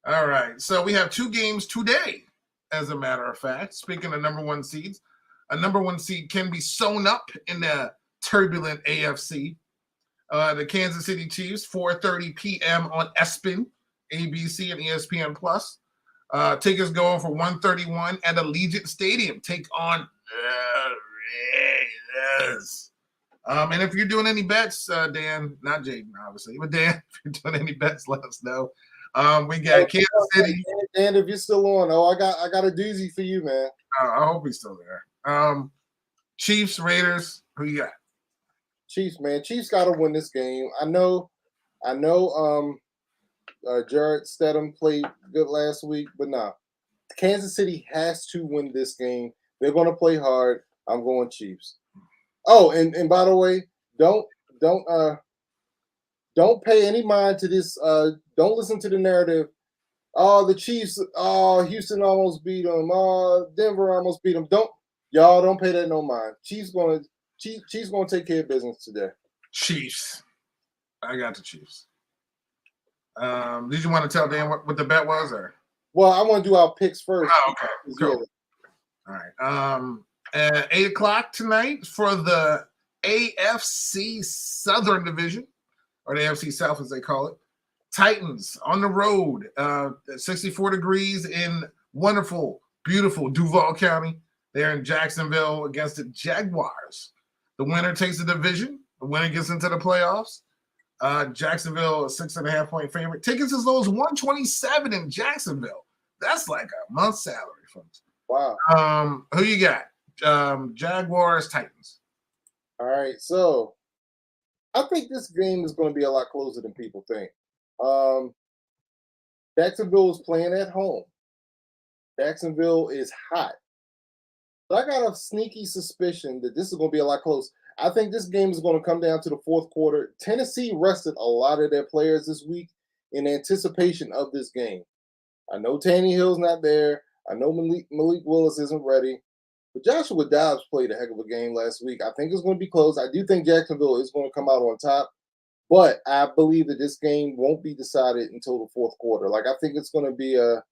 All right. So we have 2 games today, as a matter of fact. Speaking of number 1 seeds, a number 1 seed can be sewn up in the turbulent AFC. The Kansas City Chiefs, 4:30 p.m. on ESPN, ABC, and ESPN Plus. Tickets going for $131 at Allegiant Stadium. Take on the Raiders. And if you're doing any bets, Dan, not Jaden, obviously, but Dan, if you're doing any bets, let us know. We got Kansas City. Dan, if you're still on, I got a doozy for you, man. I hope he's still there. Chiefs, Raiders, who you got? Chiefs, man. Chiefs got to win this game. I know. Jarrett Stidham played good last week, but nah. Kansas City has to win this game. They're going to play hard. I'm going Chiefs. Oh, and by the way, don't pay any mind to this. Don't listen to the narrative. Oh, the Chiefs. Oh, Houston almost beat them. Oh, Denver almost beat them. Don't pay that no mind. Chiefs gonna take care of business today. Chiefs. I got the Chiefs. Did you want to tell Dan what the bet was, or? Well, I want to do our picks first. Oh, okay. Cool. All right. At 8:00 tonight for the AFC Southern Division, or the AFC South as they call it. Titans on the road, 64 degrees in wonderful, beautiful Duval County. They're in Jacksonville against the Jaguars. The winner takes the division. The winner gets into the playoffs. Jacksonville, a 6.5-point favorite. Tickets as low as $127 in Jacksonville. That's like a month's salary, folks. Wow. Who you got? Jaguars, Titans. All right. So I think this game is going to be a lot closer than people think. Jacksonville is playing at home. Jacksonville is hot. But I got a sneaky suspicion that this is going to be a lot closer. I think this game is going to come down to the fourth quarter. Tennessee rested a lot of their players this week in anticipation of this game. I know Tannehill's not there. I know Malik Willis isn't ready. But Joshua Dobbs played a heck of a game last week. I think it's going to be close. I do think Jacksonville is going to come out on top. But I believe that this game won't be decided until the fourth quarter. I think it's going to be a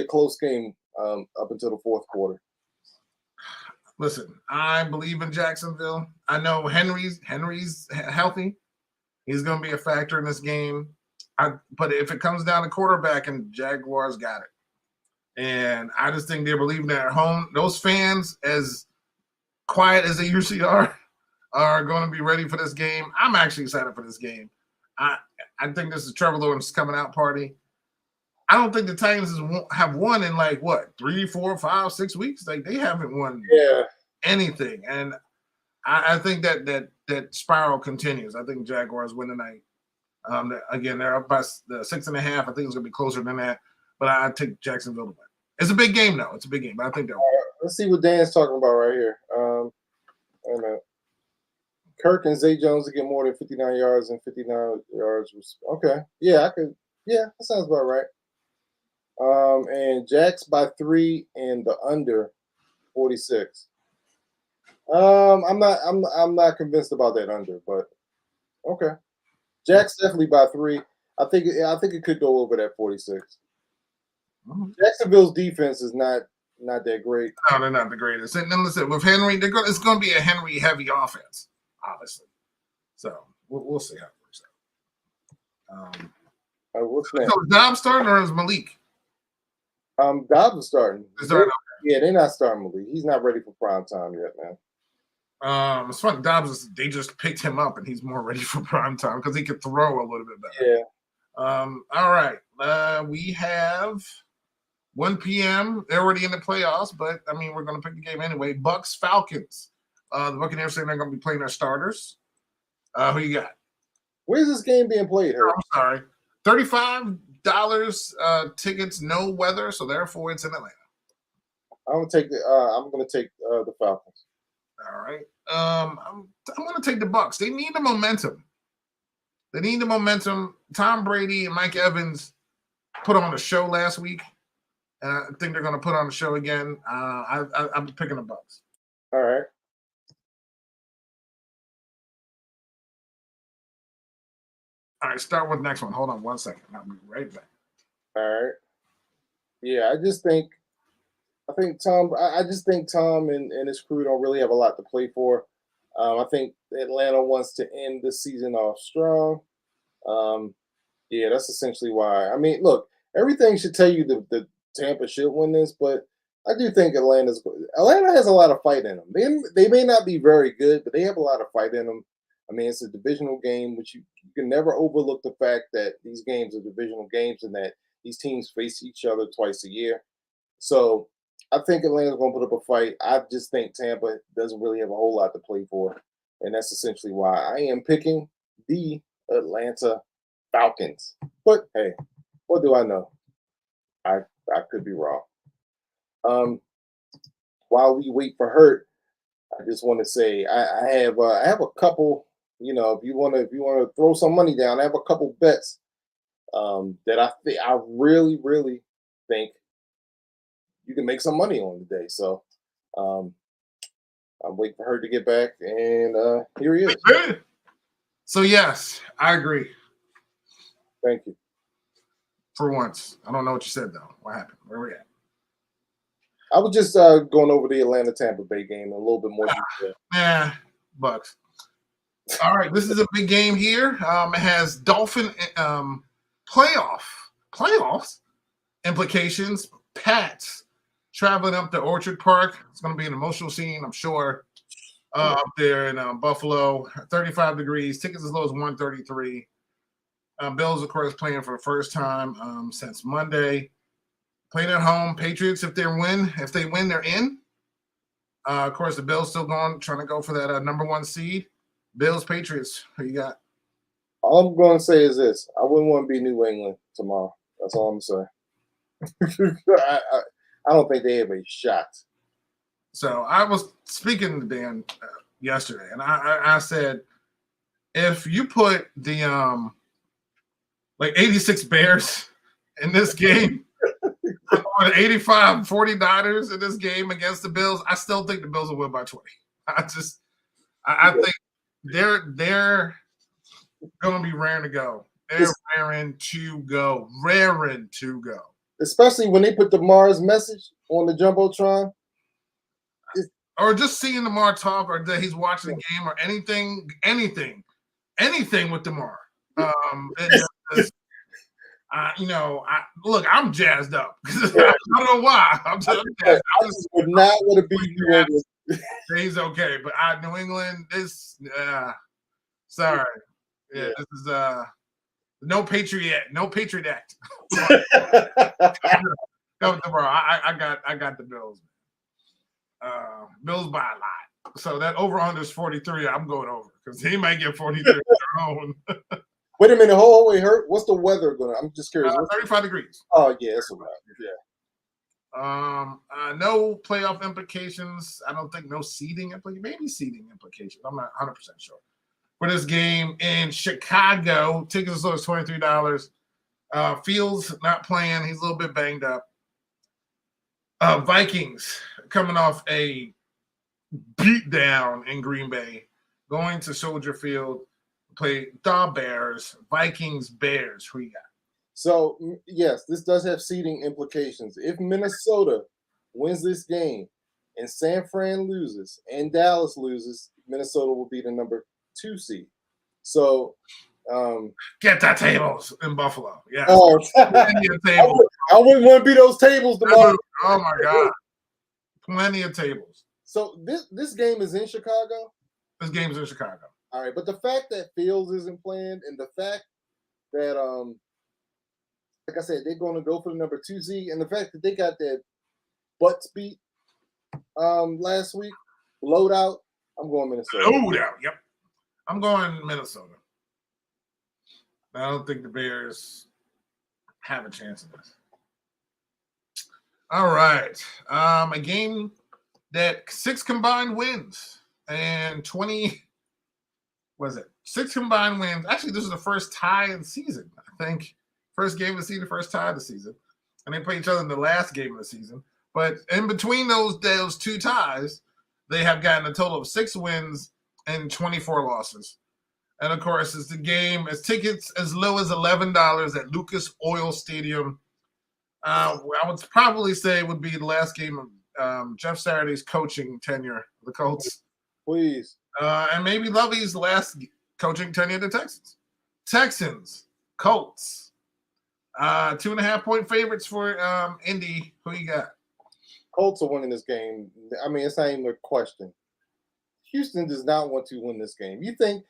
close game up until the fourth quarter. Listen, I believe in Jacksonville. I know Henry's healthy. He's going to be a factor in this game. But if it comes down to quarterback, and Jaguars got it. And I just think they're believing that at home. Those fans, as quiet as they usually are going to be ready for this game. I'm actually excited for this game. I think this is Trevor Lawrence's coming out party. I don't think the Titans have won in 3, 4, 5, 6 weeks. Like they haven't won anything. And I think that spiral continues. I think Jaguars win tonight. Again, they're up by the 6.5. I think it's gonna be closer than that. But I take Jacksonville to win. It's a big game, though. It's a big game, but I think they'll. Let's see what Dan's talking about right here. Wait a minute. Kirk and Zay Jones to get more than 59 yards and 59 yards. Okay. Yeah, I could. Yeah, that sounds about right. And Jacks by 3 and the under 46. I'm not convinced about that under, but okay. Jacks definitely by 3. I think it could go over that 46. Jacksonville's defense is not that great. No, they're not the greatest. And then listen, with Henry, it's going to be a Henry heavy offense, obviously. So we'll see how it works out. What's next? So is Dobbs starting or is Malik? Dobbs is starting. Okay. Yeah, they're not starting Malik. He's not ready for prime time yet, man. It's funny. Dobbs, they just picked him up, and he's more ready for prime time because he could throw a little bit better. Yeah. All right. We have 1 p.m. They're already in the playoffs, but I mean, we're going to pick the game anyway. Bucks Falcons. The Buccaneers saying they're going to be playing their starters. Who you got? Where's this game being played? I'm sorry. $35 tickets, no weather, so therefore it's in Atlanta. I'm going to take the Falcons. All right. I'm going to take the Bucks. They need the momentum. Tom Brady and Mike Evans put on a show last week, and I think they're going to put on a show again. I'm picking the Bucks. All right. All right, start with the next one. Hold on 1 second. I'll be right back. All right. Yeah, I just think Tom and his crew don't really have a lot to play for. I think Atlanta wants to end the season off strong. Yeah, that's essentially why. I mean, look, everything should tell you the Tampa should win this, but I do think Atlanta has a lot of fight in them. They may not be very good, but they have a lot of fight in them. I mean, it's a divisional game, which you can never overlook the fact that these games are divisional games and that these teams face each other twice a year. So I think Atlanta's going to put up a fight. I just think Tampa doesn't really have a whole lot to play for, and that's essentially why I am picking the Atlanta Falcons. But hey, what do I know? I could be wrong. While we wait for Hurt, I just want to say I have a couple. If you want to throw some money down, I have a couple bets that I really think you can make some money on today. So I'm waiting for her to get back, and here he is. So yes, I agree. Thank you. For once, I don't know what you said though. What happened? Where we at? I was just going over the Atlanta Tampa Bay game in a little bit more detail. Bucks. All right, this is a big game here. It has Dolphin playoffs implications. Pats traveling up to Orchard Park. It's going to be an emotional scene, I'm sure, up there in Buffalo. 35 degrees. Tickets as low as $133. Bills, of course, playing for the first time since Monday. Playing at home. Patriots, if they win, they're in. Of course, the Bills still trying to go for that number 1 seed. Bills, Patriots, who you got? All I'm going to say is this. I wouldn't want to be New England tomorrow. That's all I'm saying. I don't think they have a shot. So I was speaking to Dan yesterday, and I said, if you put the 86 Bears in this game, or 85 49ers in this game against the Bills, I still think the Bills will win by 20. I think they're going to be raring to go. They're raring to go. Especially when they put the Mars message on the Jumbotron. Or just seeing DeMar talk, or that he's watching the game, or anything with DeMar. Look, I'm jazzed up. I don't know why. I'm jazzed. I just would not want to be New England. He's okay, but New England, sorry. Yeah, this is no Patriot Act. No, tomorrow. I got the Bills. Bills by a lot. So that over under is 43. I'm going over because he might get 43 on their own. Wait a minute, wait, Hurt. What's the weather going? I'm just curious. 35 degrees. Oh yeah, that's about no playoff implications. I don't think no seeding implications. Maybe seeding implications. I'm not 100% sure. For this game in Chicago, tickets as low as $23. Fields not playing. He's a little bit banged up. Vikings coming off a beatdown in Green Bay, going to Soldier Field, play the Bears. Vikings, Bears. Who you got? So, yes, this does have seeding implications. If Minnesota wins this game and San Fran loses and Dallas loses, Minnesota will be the number 2 seed. So, get that tables in Buffalo. Yeah. Oh, I wouldn't want to be those tables tomorrow. Oh my God. Plenty of tables. So this game is in Chicago? This game is in Chicago. All right. But the fact that Fields isn't playing and the fact that like I said, they're going to go for the number 2 seed, and the fact that they got that butts beat last week, loadout, I'm going Minnesota. Loadout, yep. I'm going Minnesota. I don't think the Bears have a chance in this. All right. A game that 6 combined wins and 20 was it? 6 combined wins. Actually, this is the first tie in the season. I think first game of the season, first tie of the season. And they play each other in the last game of the season. But in between those 2 ties, they have gotten a total of 6 wins and 24 losses. And of course, it's the game. It's tickets as low as $11 at Lucas Oil Stadium. I would probably say it would be the last game of Jeff Saturday's coaching tenure, the Colts. Please. And maybe Lovey's last coaching tenure, the Texans. Texans, Colts. 2.5-point favorites for Indy. Who you got? Colts are winning this game. I mean, it's not even a question. Houston does not want to win this game. You think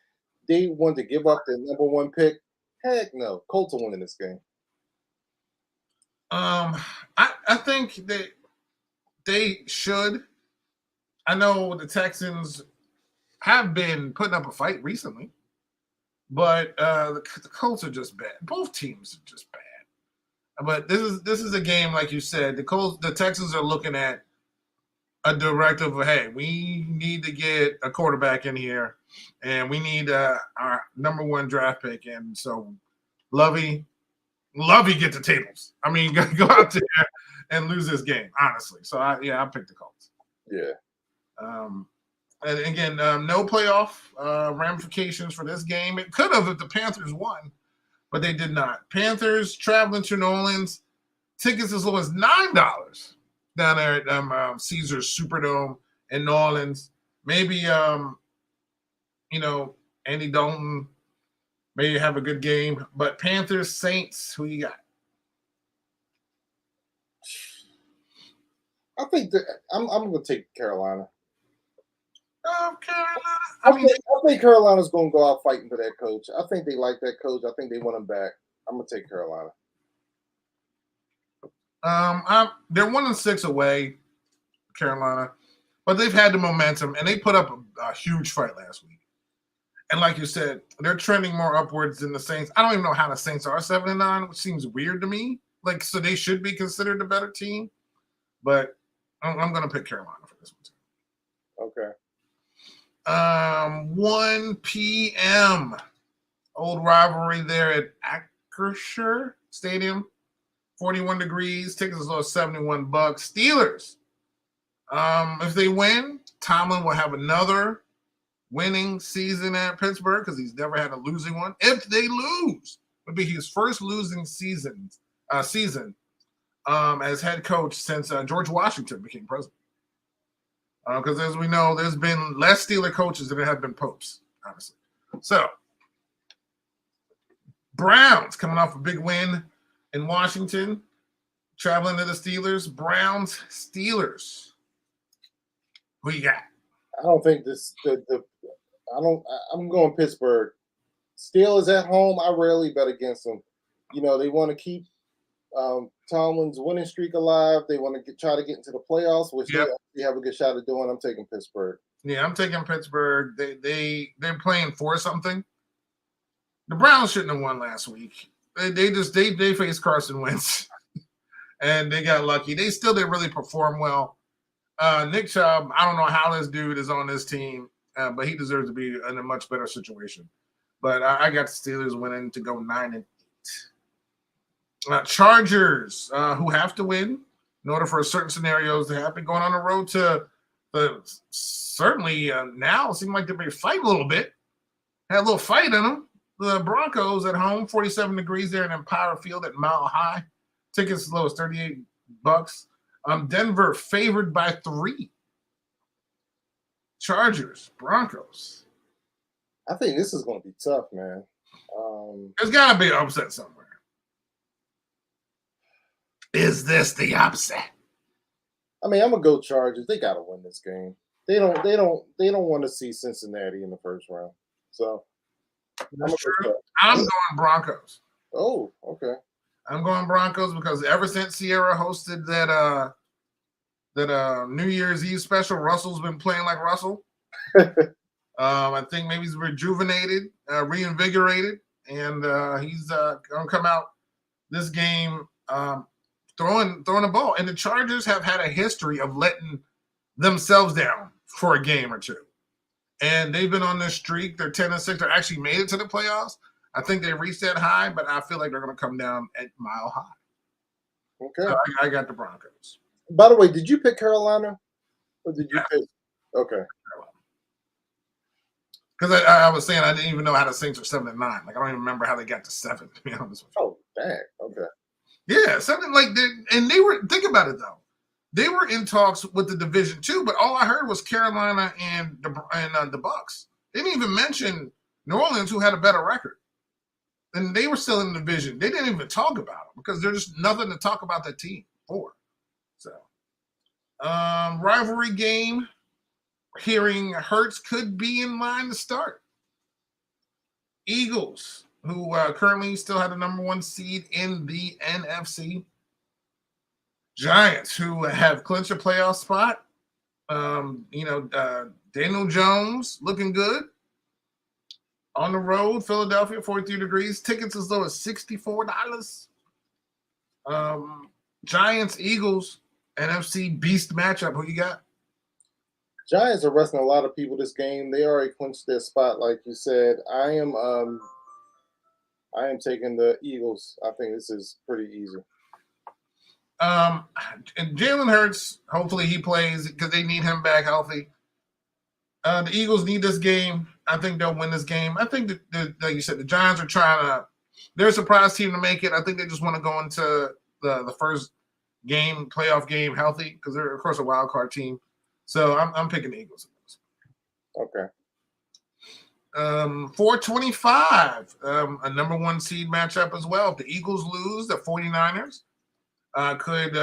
they want to give up their number 1 pick? Heck no. Colts are winning this game. I think they should. I know the Texans have been putting up a fight recently, but the Colts are just bad. Both teams are just bad. But this is a game, like you said, the Texans are looking at a directive of, hey, we need to get a quarterback in here, and we need our number 1 draft pick. And so Lovey get the tables. I mean, go out there and lose this game, honestly. So I picked the Colts. Yeah. And again, no playoff ramifications for this game. It could have if the Panthers won, but they did not. Panthers traveling to New Orleans, tickets as low as $9 down there at Caesars Superdome in New Orleans. Maybe Andy Dalton may have a good game, but Panthers, Saints, who you got? I think that I'm going to take Carolina. Carolina. I think Carolina's going to go out fighting for that coach. I think they like that coach. I think they want him back. I'm going to take Carolina. They're 1-6 away, Carolina, but they've had the momentum and they put up a huge fight last week. And like you said, they're trending more upwards than the Saints. I don't even know how the Saints are 7-9, which seems weird to me. Like, so they should be considered a better team, but I'm going to pick Carolina for this one too. Okay. 1 p.m. Old rivalry there at Acrisure Stadium. 41 degrees. Tickets as low as $71. Steelers. If they win, Tomlin will have another winning season at Pittsburgh because he's never had a losing one. If they lose, it would be his first losing season as head coach since George Washington became president. Because as we know, there's been less Steeler coaches than there have been popes, honestly. So, Browns coming off a big win in Washington, traveling to the Steelers. Browns, Steelers. Who you got? I don't think I'm going Pittsburgh. Steelers at home. I rarely bet against them. They want to keep Tomlin's winning streak alive. They want to try to get into the playoffs, which they have a good shot at doing. I'm taking Pittsburgh. Yeah, I'm taking Pittsburgh. They're playing for something. The Browns shouldn't have won last week. They faced Carson Wentz, and they got lucky. They still didn't really perform well. Nick Chubb, I don't know how this dude is on this team, but he deserves to be in a much better situation. But I got the Steelers winning to go 9-8. Chargers, who have to win in order for certain scenarios to happen, going on the road to certainly now seem like they're fighting a little bit. Had a little fight in them. The Broncos at home, 47 degrees there in Empire Field at Mile High. Tickets as low as $38. Denver favored by 3. Chargers, Broncos. I think this is going to be tough, man. There's got to be an upset somewhere. Is this the upset? I mean, I'm gonna go Chargers. They got to win this game. They don't want to see Cincinnati in the first round. So I'm going Broncos. Oh, okay. I'm going Broncos because ever since Sierra hosted that New Year's Eve special, Russell's been playing like Russell. I think maybe he's rejuvenated, reinvigorated, and he's gonna come out this game throwing the ball. And the Chargers have had a history of letting themselves down for a game or two. And they've been on this streak. They're 10-6. They actually made it to the playoffs. I think they reached that high, but I feel like they're going to come down at Mile High. Okay. So I got the Broncos. By the way, did you pick Carolina? Or did you pick? Okay. Because I was saying I didn't even know how the Saints were 7-9. Like I don't even remember how they got to 7. To be honest with you. Oh, dang. Okay. Yeah, something like that. And they were, think about it though. They were in talks with the division too, but all I heard was Carolina and the Bucks. They didn't even mention New Orleans, who had a better record. And they were still in the division. They didn't even talk about them because there's just nothing to talk about that team for. So, rivalry game. Hearing Hurts could be in line to start. Eagles, who currently still have the number 1 seed in the NFC. Giants, who have clinched a playoff spot. Daniel Jones looking good. On the road, Philadelphia, 43 degrees. Tickets as low as $64. Giants, Eagles, NFC beast matchup. Who you got? Giants are resting a lot of people this game. They already clinched their spot, like you said. I am taking the Eagles. I think this is pretty easy. And Jalen Hurts, hopefully he plays because they need him back healthy. The Eagles need this game. I think they'll win this game. I think that like you said, the Giants are they're a surprise team to make it. I think they just want to go into the first game, playoff game healthy because they're, of course, a wild card team. So I'm picking the Eagles. Okay. 425, a number 1 seed matchup as well. If the Eagles lose, the 49ers could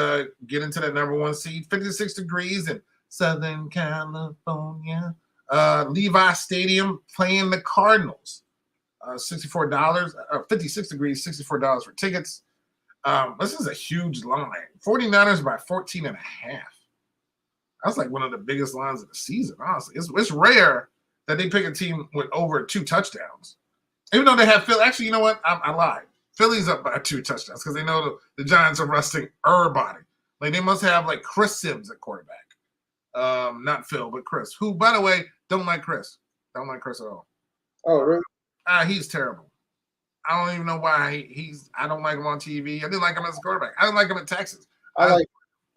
get into that number 1 seed. 56 degrees in Southern California. Levi Stadium playing the Cardinals. $64, 56 degrees, $64 for tickets. This is a huge line. 49ers by 14.5. That's like one of the biggest lines of the season, honestly. It's rare that they pick a team with over 2 touchdowns. Even though they have Philly. Actually, you know what? I lied. Philly's up by 2 touchdowns because they know the Giants are resting everybody. Like, they must have, like, Chris Sims at quarterback. Not Phil, but Chris. Who, by the way, don't like Chris. Don't like Chris at all. Oh, really? He's terrible. I don't even know why I don't like him on TV. I didn't like him as a quarterback. I didn't like him in Texas. I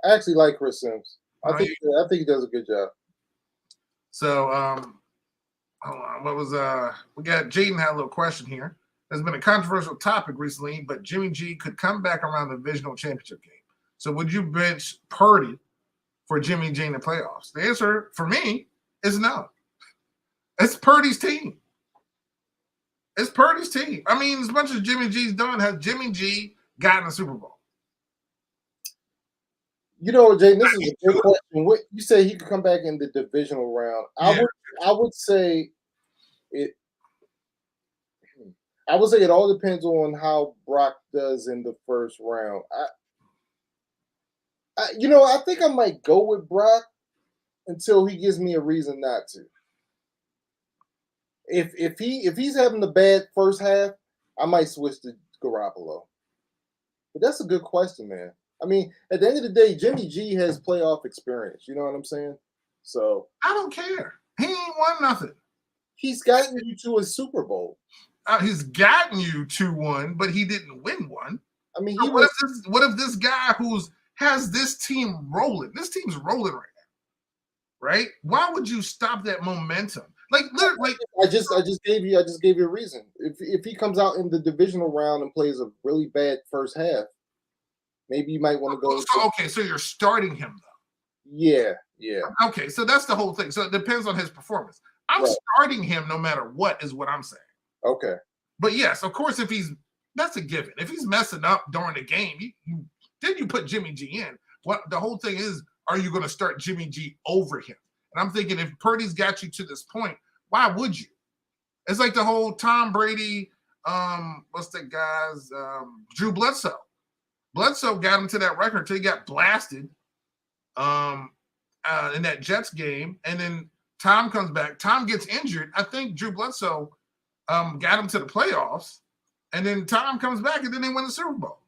actually like Chris Sims. I think he does a good job. So, hold on. What was we got Jaden had a little question here. There's been a controversial topic recently, but Jimmy G could come back around the divisional championship game. So would you bench Purdy for Jimmy G in the playoffs? The answer for me is no. It's Purdy's team. It's Purdy's team. I mean, as much as Jimmy G's done, has Jimmy G gotten a Super Bowl? You know, Jaden, this is a good question. What you say he could come back in the divisional round? Yeah. I would say it. I would say it all depends on how Brock does in the first round. I think I might go with Brock until he gives me a reason not to. If he's having the bad first half, I might switch to Garoppolo. But that's a good question, man. I mean, at the end of the day, Jimmy G has playoff experience. You know what I'm saying? So I don't care. He ain't won nothing. he's gotten you to a Super Bowl. He's gotten you to one, but he didn't win one. I mean, so what if this guy has this team rolling? This team's rolling right now, right? Why would you stop that momentum? Like I just gave you a reason. If he comes out in the divisional round and plays a really bad first half, maybe you might want to go. Okay, so you're starting him though. Yeah. Okay, so that's the whole thing. So it depends on his performance. I'm starting him no matter what, is what I'm saying. Okay. But yes, of course, that's a given. If he's messing up during the game, you put Jimmy G in. What the whole thing is, are you going to start Jimmy G over him? And I'm thinking, if Purdy's got you to this point, why would you? It's like the whole Tom Brady, what's that guy's, Drew Bledsoe. Bledsoe got him to that record until he got blasted in that Jets game. And then Tom comes back. Tom gets injured. I think Drew Bledsoe got him to the playoffs. And then Tom comes back, and then they win the Super Bowl.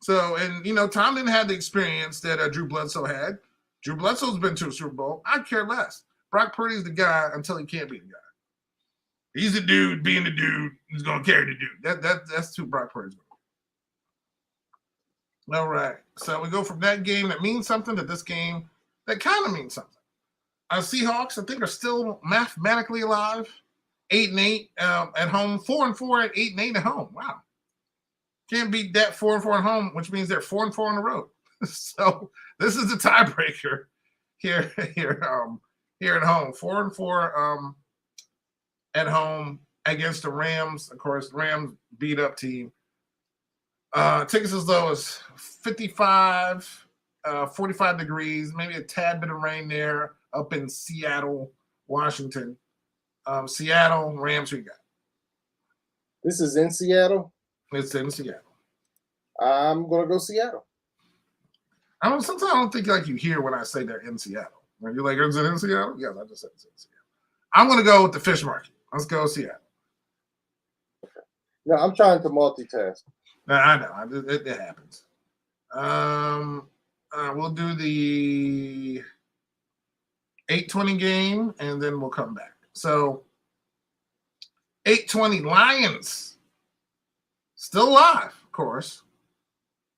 So, and, Tom didn't have the experience that Drew Bledsoe had. Drew Bledsoe's been to a Super Bowl. I care less. Brock Purdy's the guy until he can't be the guy. He's the dude being the dude who's going to carry the dude. That's who Brock Purdy's going to be. All right. So we go from that game that means something to this game that kind of means something. Seahawks, I think, are still mathematically alive. 8-8 at home. 4-4 at 8-8 at home. Wow. Can't beat that 4-4 at home, which means they're 4-4 on the road. So this is the tiebreaker here at home. 4-4 at home against the Rams. Of course, Rams beat up team. Tickets as low as 55, 45 degrees, maybe a tad bit of rain there up in Seattle, Washington. Seattle, Rams, who you got? This is in Seattle? It's in Seattle. I'm going to go Seattle. Sometimes I don't think you hear when I say they're in Seattle. You're like, is it in Seattle? Yes, I just said it's in Seattle. I'm going to go with the fish market. Let's go Seattle. Okay. No, I'm trying to multitask. No, I know. It happens. We'll do the 8:20 game, and then we'll come back. So 8:20 Lions. Still alive, of course.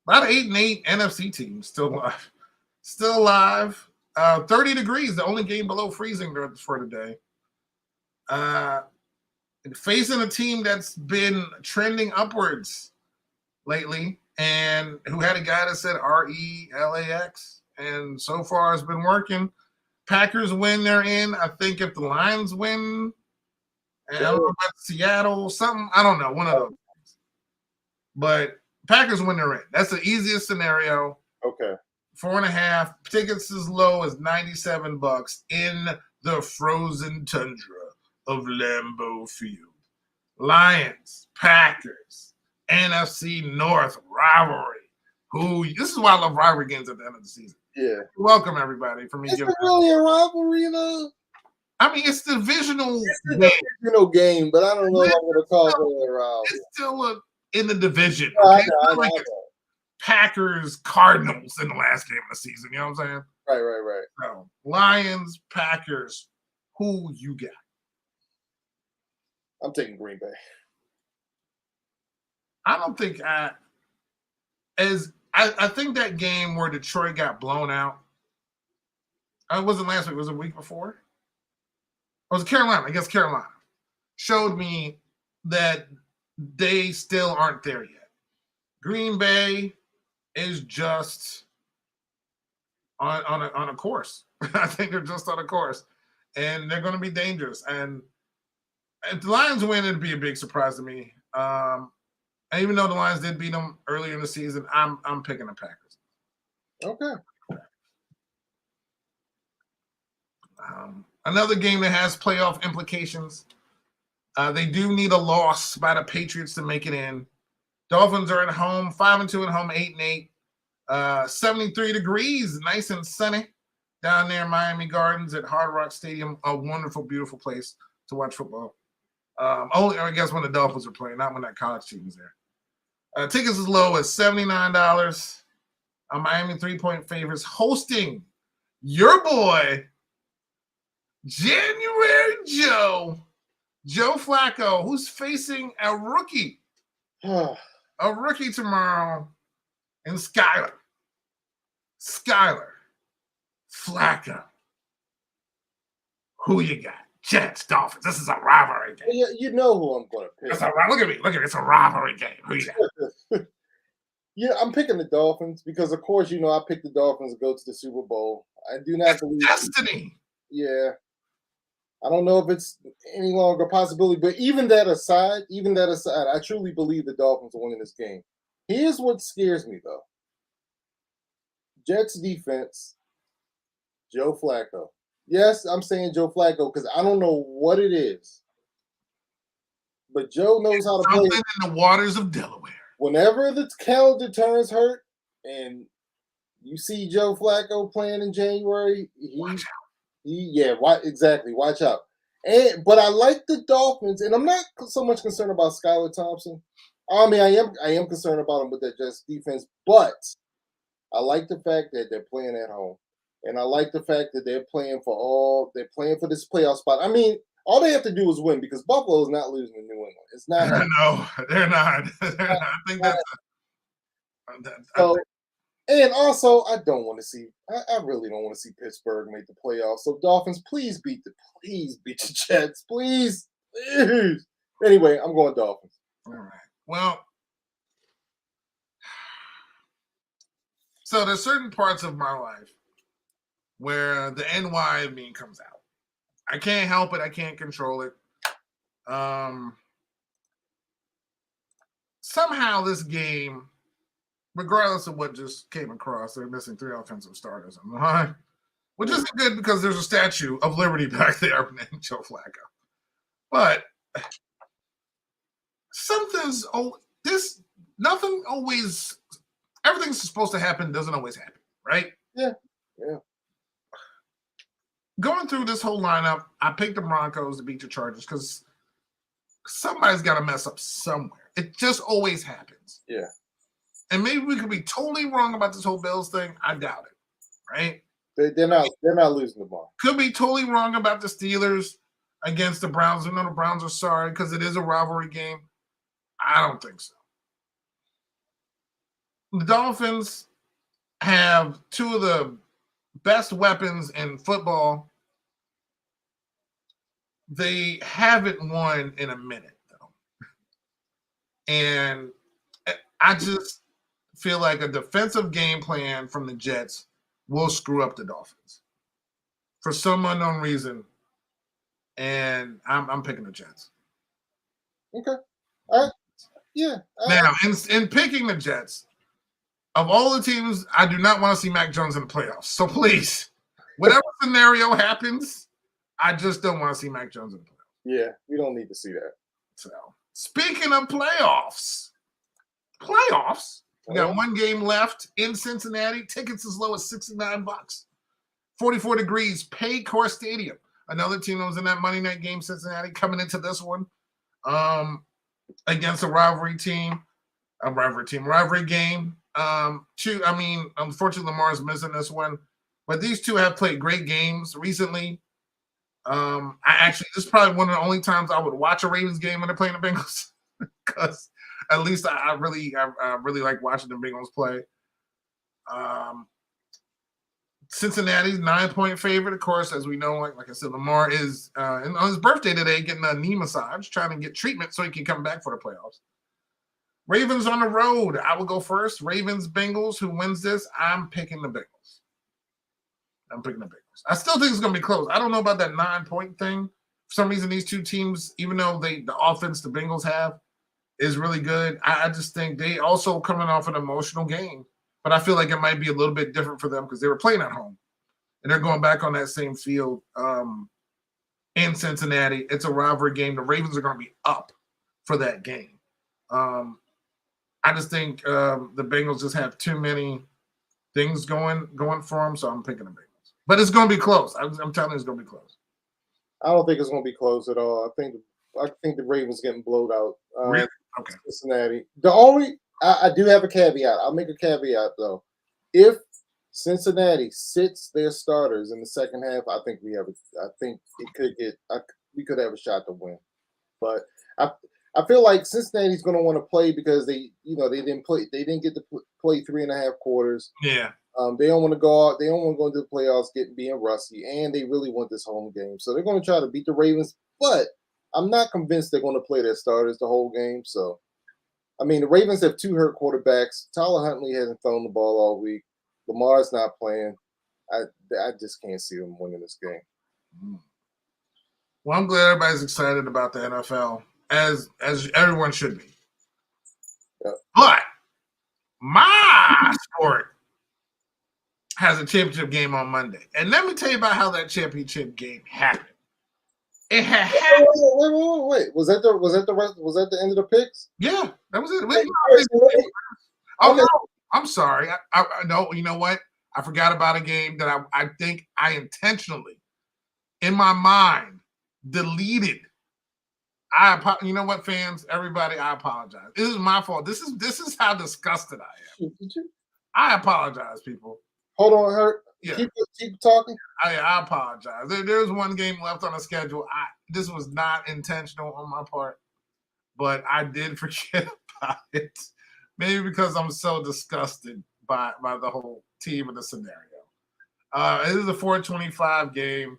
About 8-8 NFC team still alive. Still alive. 30 degrees, the only game below freezing for today. Facing a team that's been trending upwards lately, and who had a guy that said RELAX, and so far it's been working. Packers win, they're in. I think if the Lions win, and I don't know about Seattle, something, I don't know, one of those things. But Packers win, they're in. That's the easiest scenario. Okay. 4.5. Tickets as low as $97 in the frozen tundra of Lambeau Field. Lions, Packers, NFC North rivalry. This is why I love rivalry games at the end of the season. Yeah. Welcome, everybody. It's not really a rivalry, though. I mean, it's divisional game, but I don't know if I'm going to call it a rivalry. It's still in the division. No, okay? I know. Packers, Cardinals in the last game of the season. You know what I'm saying? Right. So, Lions, Packers, who you got? I'm taking Green Bay. I don't think I think that game where Detroit got blown out. It wasn't last week. It was a week before. It was Carolina. I guess Carolina showed me that they still aren't there yet. Green Bay is just on a course. I think they're just on a course, and they're going to be dangerous. And if the Lions win, it'd be a big surprise to me. And even though the Lions did beat them earlier in the season, I'm picking the Packers. Okay. Another game that has playoff implications. They do need a loss by the Patriots to make it in. Dolphins are at home, 5-2 at home, 8-8. 73 degrees, nice and sunny down there in Miami Gardens at Hard Rock Stadium. A wonderful, beautiful place to watch football. Only, I guess, when the Dolphins are playing, not when that college team is there. Tickets as low as $79. Miami 3-point favorites hosting your boy, January Joe Flacco, who's facing a rookie tomorrow in Skyler Flacco. Who you got? Jets, Dolphins. This is a rivalry game. Yeah, you know who I'm going to pick. Look at me. It's a rivalry game. Who you got? Yeah, I'm picking the Dolphins because, of course, I picked the Dolphins to go to the Super Bowl. I do not believe destiny. Yeah. I don't know if it's any longer a possibility, but even that aside, I truly believe the Dolphins will win this game. Here's what scares me, though. Jets defense, Joe Flacco. Yes, I'm saying Joe Flacco because I don't know what it is. But Joe knows how to play. Something in the waters of Delaware. Whenever the calendar turns hurt and you see Joe Flacco playing in January, watch out. But I like the Dolphins, and I'm not so much concerned about Skylar Thompson. I mean, I am concerned about him with that Jets defense, but I like the fact that they're playing at home. And I like the fact that they're playing for this playoff spot. I mean, all they have to do is win because Buffalo is not losing to New England. It's not. No, they're not. I think that's. And also, I don't want to see. I really don't want to see Pittsburgh make the playoffs. So Dolphins, please beat the Jets, please. Anyway, I'm going Dolphins. All right. Well, so there's certain parts of my life where the NY of me comes out. I can't help it. I can't control it. Somehow this game, regardless of what just came across, they're missing 3 offensive starters on the line, which isn't good because there's a Statue of Liberty back there named Joe Flacco. But everything's supposed to happen doesn't always happen, right? Yeah. Going through this whole lineup, I picked the Broncos to beat the Chargers because somebody's got to mess up somewhere. It just always happens. Yeah. And maybe we could be totally wrong about this whole Bills thing. I doubt it, right? They're not losing the ball. Could be totally wrong about the Steelers against the Browns. We know the Browns are sorry because it is a rivalry game. I don't think so. The Dolphins have 2 of the best weapons in football. They haven't won in a minute, though. And I just feel like a defensive game plan from the Jets will screw up the Dolphins for some unknown reason. And I'm picking the Jets. Okay. Yeah. Now, in picking the Jets, of all the teams, I do not want to see Mac Jones in the playoffs. So please, whatever scenario happens, I just don't want to see Mac Jones in the playoffs. Yeah, we don't need to see that. So, speaking of playoffs, we got 1 game left in Cincinnati. Tickets as low as $69. 44 degrees, Paycor Stadium. Another team that was in that Monday night game, Cincinnati, coming into this one against a rivalry game. Unfortunately, Lamar's missing this one, but these two have played great games recently. This is probably one of the only times I would watch a Ravens game when they're playing the Bengals because at least I really like watching the Bengals play. Cincinnati's 9-point favorite, of course, as we know. Like I said, Lamar is on his birthday today getting a knee massage, trying to get treatment so he can come back for the playoffs. Ravens on the road. I will go first. Ravens, Bengals. Who wins this? I'm picking the Bengals. I still think it's going to be close. I don't know about that 9-point thing. For some reason, these two teams, even though the offense the Bengals have, is really good. I just think they also coming off an emotional game, but I feel like it might be a little bit different for them because they were playing at home and they're going back on that same field in Cincinnati. It's a rivalry game. The Ravens are going to be up for that game. I just think the Bengals just have too many things going for them, so I'm picking the Bengals. But it's going to be close. I'm telling you, it's going to be close. I don't think it's going to be close at all. I think the Ravens getting blowed out. Really? Okay. Cincinnati. The only I do have a caveat. I'll make a caveat though. If Cincinnati sits their starters in the second half, I think we could have a shot to win. But I feel like Cincinnati's going to want to play because they didn't get to play 3.5 quarters. Yeah. They don't want to go out. They don't want to go into the playoffs being rusty, and they really want this home game. So they're going to try to beat the Ravens, but I'm not convinced they're going to play their starters the whole game. So, I mean, the Ravens have 2 hurt quarterbacks. Tyler Huntley hasn't thrown the ball all week. Lamar's not playing. I just can't see them winning this game. Well, I'm glad everybody's excited about the NFL, as everyone should be. Yeah. But my sport has a championship game on Monday. And let me tell you about how that championship game happened. It had happened. Wait. Was that the end of the picks? Yeah, that was it. Wait. No, I'm sorry. I no, you know what? I forgot about a game that I think I intentionally, in my mind, deleted. You know what, fans? Everybody, I apologize. This is my fault. This is how disgusted I am. Did you? I apologize, people. Hold on, Hurt. Yeah. Keep talking. I apologize. There's one game left on the schedule. This was not intentional on my part, but I did forget about it. Maybe because I'm so disgusted by the whole team and the scenario. It is a 425 game.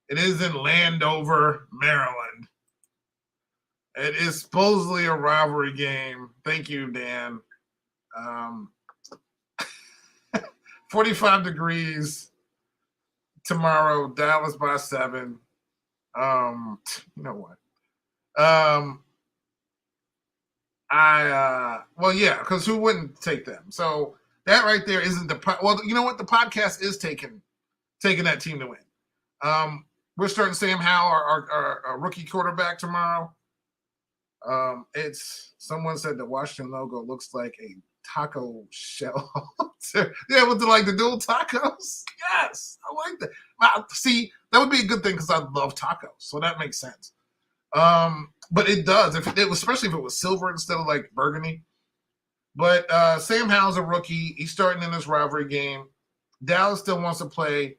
It is in Landover, Maryland. It is supposedly a rivalry game. Thank you, Dan. 45 degrees tomorrow, Dallas by 7. You know what? Well, yeah, because who wouldn't take them? So that right there isn't well, you know what? The podcast is taking that team to win. We're starting Sam Howell, our rookie quarterback tomorrow. Someone said the Washington logo looks like a taco shell. Yeah, with the dual tacos. Yes, I like that. See, that would be a good thing because I love tacos, so that makes sense. But it does, especially if it was silver instead of like burgundy. But Sam Howell's a rookie. He's starting in this rivalry game. Dallas still wants to play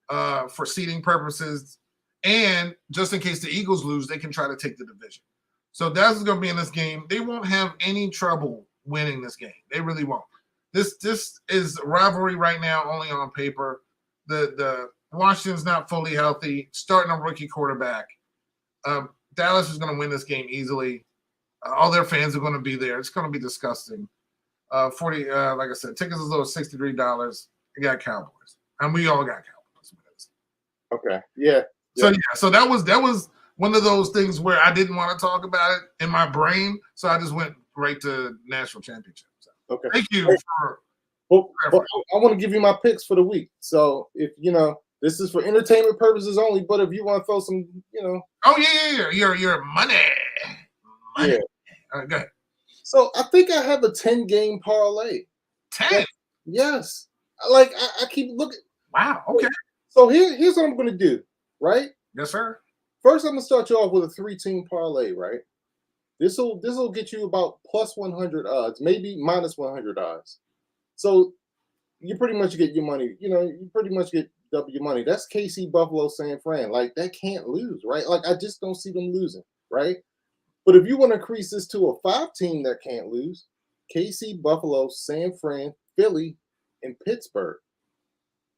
for seeding purposes, and just in case the Eagles lose, they can try to take the division. So Dallas is going to be in this game. They won't have any trouble winning this game. They really won't. This is rivalry right now, only on paper. The Washington's not fully healthy, starting a rookie quarterback. Dallas is going to win this game easily. All their fans are going to be there. It's going to be disgusting. Like I said, tickets as low as $63. You got Cowboys, and we all got Cowboys. Okay, yeah. So that was one of those things where I didn't want to talk about it in my brain, so I just went right to national championship. So, okay, thank you for. Well, I want to give you my picks for the week. So if this is for entertainment purposes only, but if you want to throw some, Oh yeah, your money. Yeah. All right, go ahead. So I think I have a 10-game parlay. 10? Yes. Like I keep looking. Wow. Okay. So here's what I'm going to do. Right. Yes, sir. First, I'm going to start you off with a 3-team parlay. Right. This will get you about plus 100 odds, maybe minus 100 odds. So you pretty much get your money. You pretty much get double your money. That's KC, Buffalo, San Fran. Like, that can't lose, right? Like, I just don't see them losing, right? But if you want to increase this to a 5-team that can't lose, KC, Buffalo, San Fran, Philly, and Pittsburgh.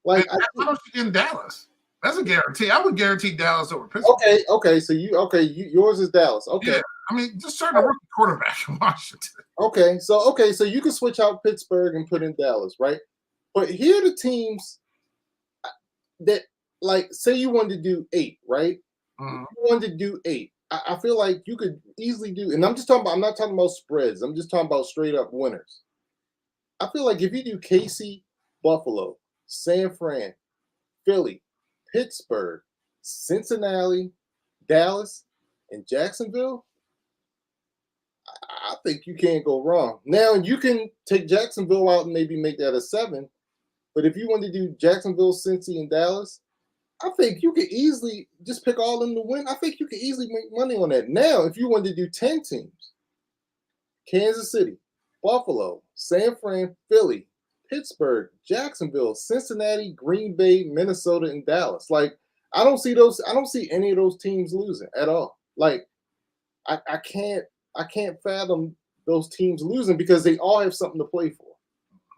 Like, how much you get in Dallas? That's a guarantee. I would guarantee Dallas over Pittsburgh. Okay. So yours is Dallas. Okay. Yeah. I mean, just start a rookie quarterback in Washington. Okay. So you can switch out Pittsburgh and put in Dallas, right? But here are the teams that, like, say you wanted to do 8, right? Mm-hmm. You wanted to do 8. I feel like you could easily do, and I'm not talking about spreads. I'm just talking about straight up winners. I feel like if you do KC, Buffalo, San Fran, Philly, Pittsburgh, Cincinnati, Dallas, and Jacksonville, I think you can't go wrong. Now you can take Jacksonville out and maybe make that a 7, but if you want to do Jacksonville, Cincy, and Dallas, I think you could easily just pick all of them to win. I think you could easily make money on that. Now, if you wanted to do 10 teams, Kansas City, Buffalo, San Fran, Philly, Pittsburgh, Jacksonville, Cincinnati, Green Bay, Minnesota, and Dallas. Like, I don't see any of those teams losing at all. Like, I can't fathom those teams losing because they all have something to play for.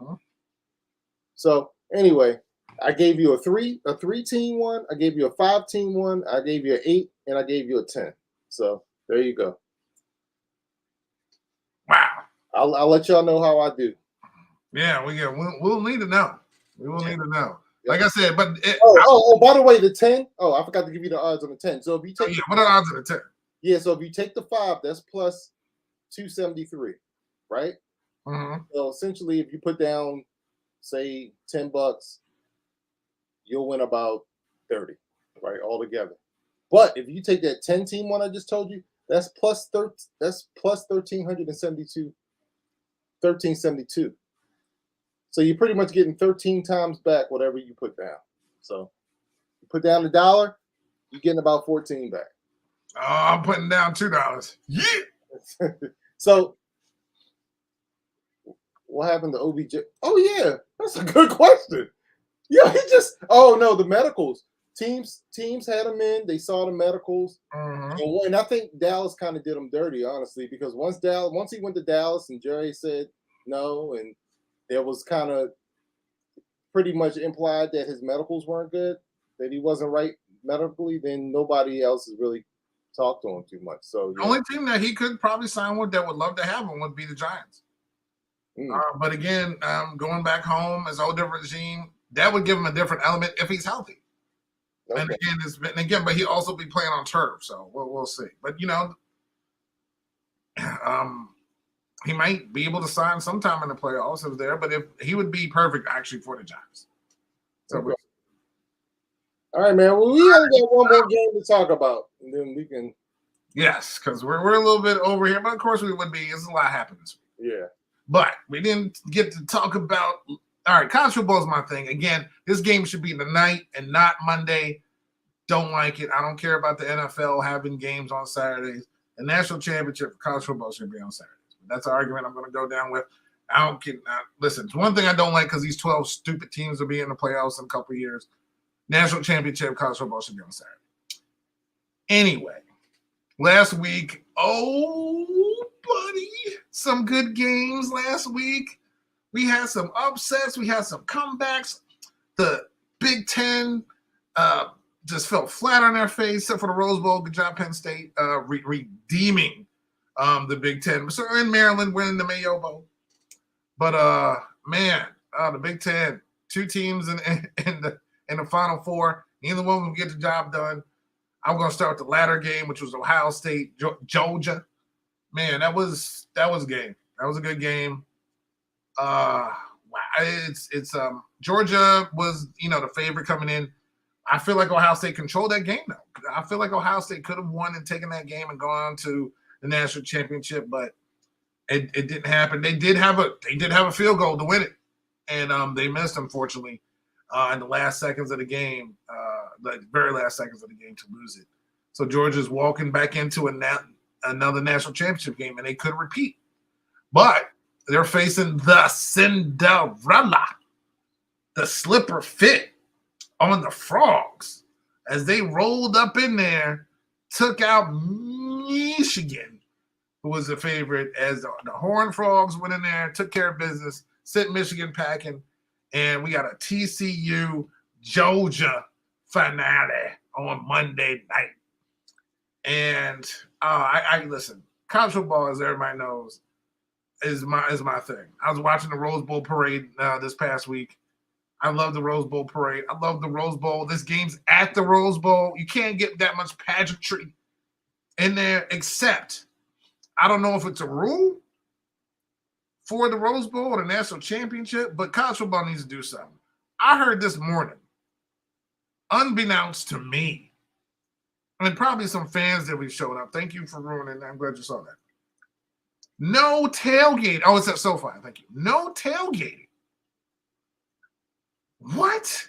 Uh-huh. So anyway, I gave you a 3-team one, I gave you a 5-team one, I gave you an 8, and I gave you a 10. So there you go. Wow. I'll let y'all know how I do. Yeah, we'll need to know. We will need to know. Like I said, but by the way, the 10. Oh, I forgot to give you the odds on the 10. So if you take what are the odds of the 10? Yeah, so if you take the 5, that's plus 273, right? Mm-hmm. So essentially, if you put down, say, $10, you'll win about 30, right, altogether. But if you take that 10-team one I just told you, that's plus 1372. So you're pretty much getting 13 times back whatever you put down. So you put down $1, you're getting about 14 back. Oh, I'm putting down $2. Yeah. So what happened to OBJ? Oh yeah, that's a good question. Yeah, the medicals. Teams had him in. They saw the medicals, and I think Dallas kind of did him dirty, honestly, because once he went to Dallas and Jerry said no, and there was kind of pretty much implied that his medicals weren't good, that he wasn't right medically, then nobody else has really talked to him too much. So the only team that he could probably sign with that would love to have him would be the Giants. But again, going back home as older regime, that would give him a different element if he's healthy. Okay. And again, but he also be playing on turf, so we'll see. But he might be able to sign sometime in the playoffs if there. But if he would be perfect actually for the Giants. So okay. All right, man. Well, we only got one more game to talk about, and then we can. Yes, because we're a little bit over here, but of course we would be. There's a lot happening this week. Yeah. But we didn't get to talk about. All right, college football is my thing. Again, this game should be the night and not Monday. Don't like it. I don't care about the NFL having games on Saturdays. The national championship for college football should be on Saturdays. That's an argument I'm going to go down with. I don't get. Listen, it's one thing I don't like because these 12 stupid teams will be in the playoffs in a couple of years. National championship college football should be on Saturday. Anyway, last week, buddy, some good games last week. We had some upsets. We had some comebacks. The Big Ten just fell flat on their face, except for the Rose Bowl. Good job, Penn State, redeeming the Big Ten. So in Maryland, winning the Mayo Bowl. But the Big Ten, 2 teams in the Final Four. Neither one will get the job done. I'm going to start with the latter game, which was Ohio State, Georgia. Man, that was a game. That was a good game. Georgia was, the favorite coming in. I feel like Ohio State controlled that game, though. I feel like Ohio State could have won and taken that game and gone on to the national championship, but it didn't happen. They did have a field goal to win it, and they missed, unfortunately, in the last seconds of the game, the very last seconds of the game, to lose it. So Georgia's walking back into another national championship game, and they could repeat. But they're facing the Cinderella, the slipper fit on the Frogs, as they rolled up in there, took out Michigan, who was the favorite, as the Horned Frogs went in there, took care of business, sent Michigan packing, and we got a TCU Georgia finale on Monday night. And I listen, college football, as everybody knows, is my thing. I was watching the Rose Bowl parade this past week. I love the Rose Bowl parade. I love the Rose Bowl. This game's at the Rose Bowl. You can't get that much pageantry in there, except I don't know if it's a rule for the Rose Bowl or the national championship, but college football needs to do something. I heard this morning, unbeknownst to me, and probably some fans that we showed up. Thank you for ruining that. I'm glad you saw that. No tailgate. Oh, it's at SoFi. Thank you. No tailgating. What?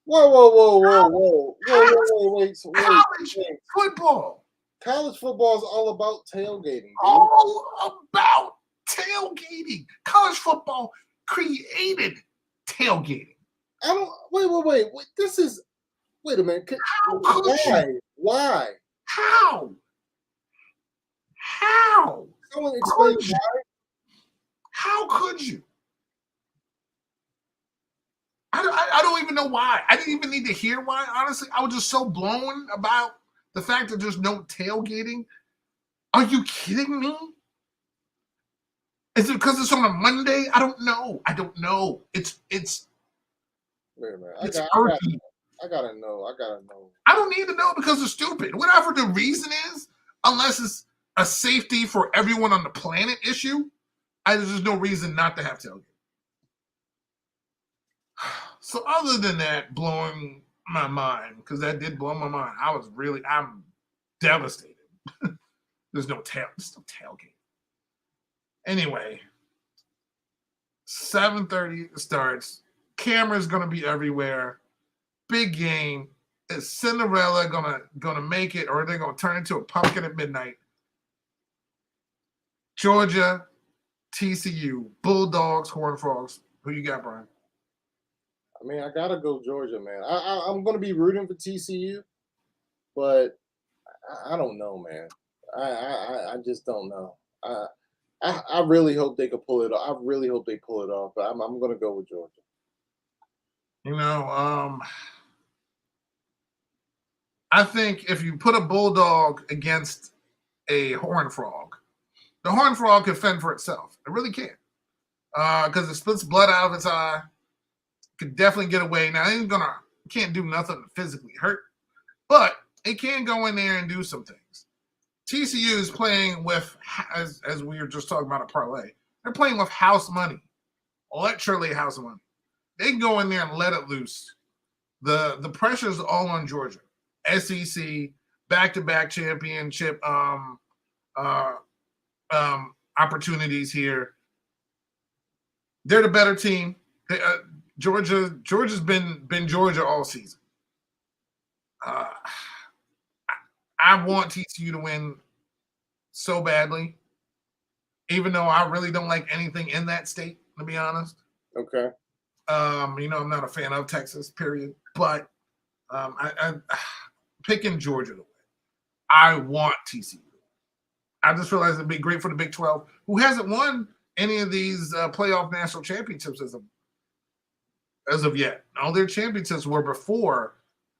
Whoa. Wait. College football. College football is all about tailgating. Dude. All about tailgating. College football created tailgating. I don't. Wait. This is. Wait a minute. How could you? Why? How? Someone explain why. How could you? I don't even know why. I didn't even need to hear why. Honestly, I was just so blown about the fact that there's no tailgating. Are you kidding me? Is it because it's on a Monday? I don't know. It's Wait a minute. it's I earthy. gotta know. I don't need to know because it's stupid. Whatever the reason is, unless it's a safety for everyone on the planet issue, there's just no reason not to have tailgate. So other than that, blowing my mind, because that did blow my mind. I'm devastated. There's no tailgate. Anyway, 7:30 starts. Camera's gonna be everywhere. Big game. Is Cinderella gonna make it, or are they gonna turn into a pumpkin at midnight? Georgia, TCU, Bulldogs, Horned Frogs. Who you got, Brian? I mean, I gotta go Georgia, man. I'm gonna be rooting for TCU, but I don't know, man. I just don't know. I really hope they could pull it off. I really hope they pull it off, but I'm gonna go with Georgia. I think if you put a Bulldog against a Horned Frog, the Horned Frog can fend for itself. It really can. Because it splits blood out of its eye. Could definitely get away. Now, it can't do nothing to physically hurt, but it can go in there and do some things. TCU is playing with, as we were just talking about a parlay, they're playing with house money, literally house money. They can go in there and let it loose. The pressure is all on Georgia. SEC, back-to-back championship opportunities here. They're the better team. Georgia's been Georgia all season. I want TCU to win so badly, even though I really don't like anything in that state, to be honest. Okay. I'm not a fan of Texas, period. But I picking Georgia to win. I want TCU. I just realized it'd be great for the Big 12, who hasn't won any of these playoff national championships as of yet. All their championships were before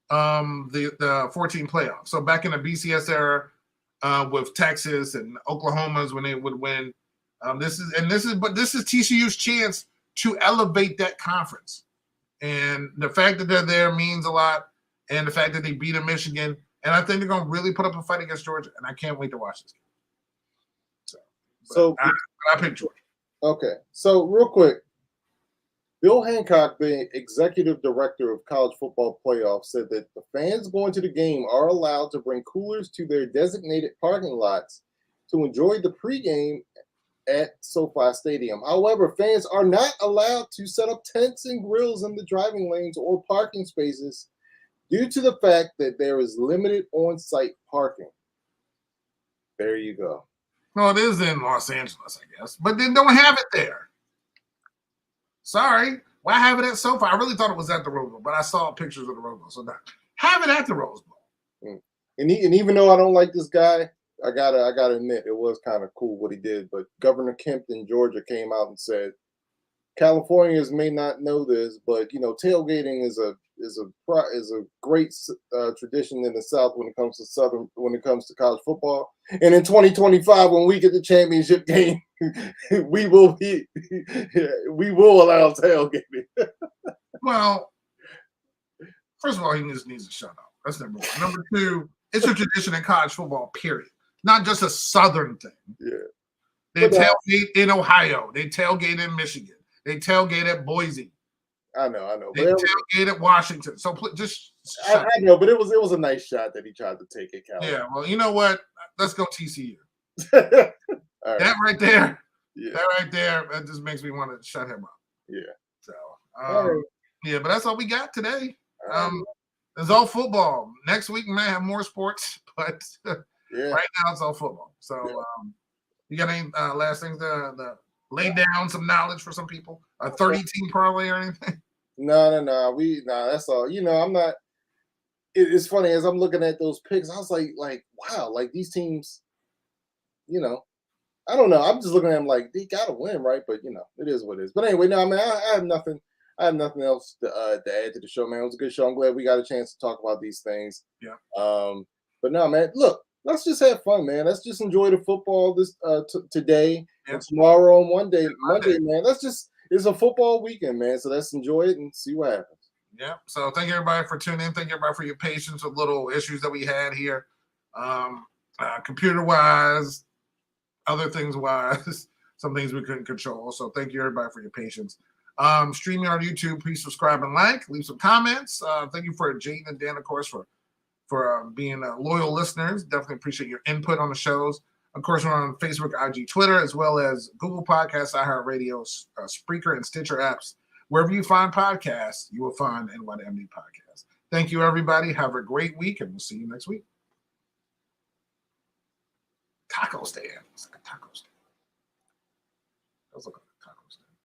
the 14 playoffs. So back in the BCS era with Texas and Oklahoma's when they would win. This is TCU's chance to elevate that conference. And the fact that they're there means a lot. And the fact that they beat Michigan. And I think they're going to really put up a fight against Georgia. And I can't wait to watch this game. So I picked Georgia. Okay. So real quick, Bill Hancock, the executive director of college football playoffs, said that the fans going to the game are allowed to bring coolers to their designated parking lots to enjoy the pregame at SoFi Stadium. However, fans are not allowed to set up tents and grills in the driving lanes or parking spaces due to the fact that there is limited on-site parking. There you go. Well, it is in Los Angeles, I guess, but they don't have it there. Sorry, why have it at SoFi? I really thought it was at the Rose Bowl, but I saw pictures of the Rose Bowl, so have it at the Rose Bowl. And even though I don't like this guy, I gotta admit it was kind of cool what he did. But Governor Kemp in Georgia came out and said, Californians may not know this, but tailgating is a great tradition in the South when it comes to college football. And in 2025, when we get the championship game, we will allow tailgating. Well, first of all, he just needs to shut up. That's number one. Number two, it's a tradition in college football, period. not just a Southern thing. Yeah. They tailgate in Ohio. They tailgate in Michigan. They tailgate at Boise. I know. They tailgate at Washington. So just I know, but it was a nice shot that he tried to take at Cal. Yeah, well, you know what? Let's go TCU. All right. That right there. Yeah. That right there. That just makes me want to shut him up. Yeah. So right. yeah, but that's all we got today. Right. It's all football. Next week we might have more sports, but yeah. Right now it's all football. So you got any last things to lay down some knowledge for some people? A 30-team parlay or anything? No. That's all. I'm not. It's funny as I'm looking at those picks. I was like, wow, like these teams. I don't know. I'm just looking at them like they gotta win, right? But it is what it is. But anyway, no, I mean, I have nothing. I have nothing else to add to the show, man. It was a good show. I'm glad we got a chance to talk about these things. Yeah. But no, man. Look, let's just have fun, man. Let's just enjoy the football this today and tomorrow and Monday, man. It's a football weekend, man. So let's enjoy it and see what happens. Yeah. So thank you everybody for tuning in. Thank you everybody for your patience with little issues that we had here, computer wise, other things wise, some things we couldn't control. So thank you everybody for your patience. Streaming on YouTube, please subscribe and like, leave some comments. Thank you for Jaden and Dan, of course, for being loyal listeners. Definitely appreciate your input on the shows. Of course, we're on Facebook, IG, Twitter, as well as Google Podcasts, iHeartRadio, Spreaker, and Stitcher apps. Wherever you find podcasts, you will find NYMD Podcast. Thank you, everybody. Have a great week, and we'll see you next week. Taco stand. It's like a taco stand. That was like a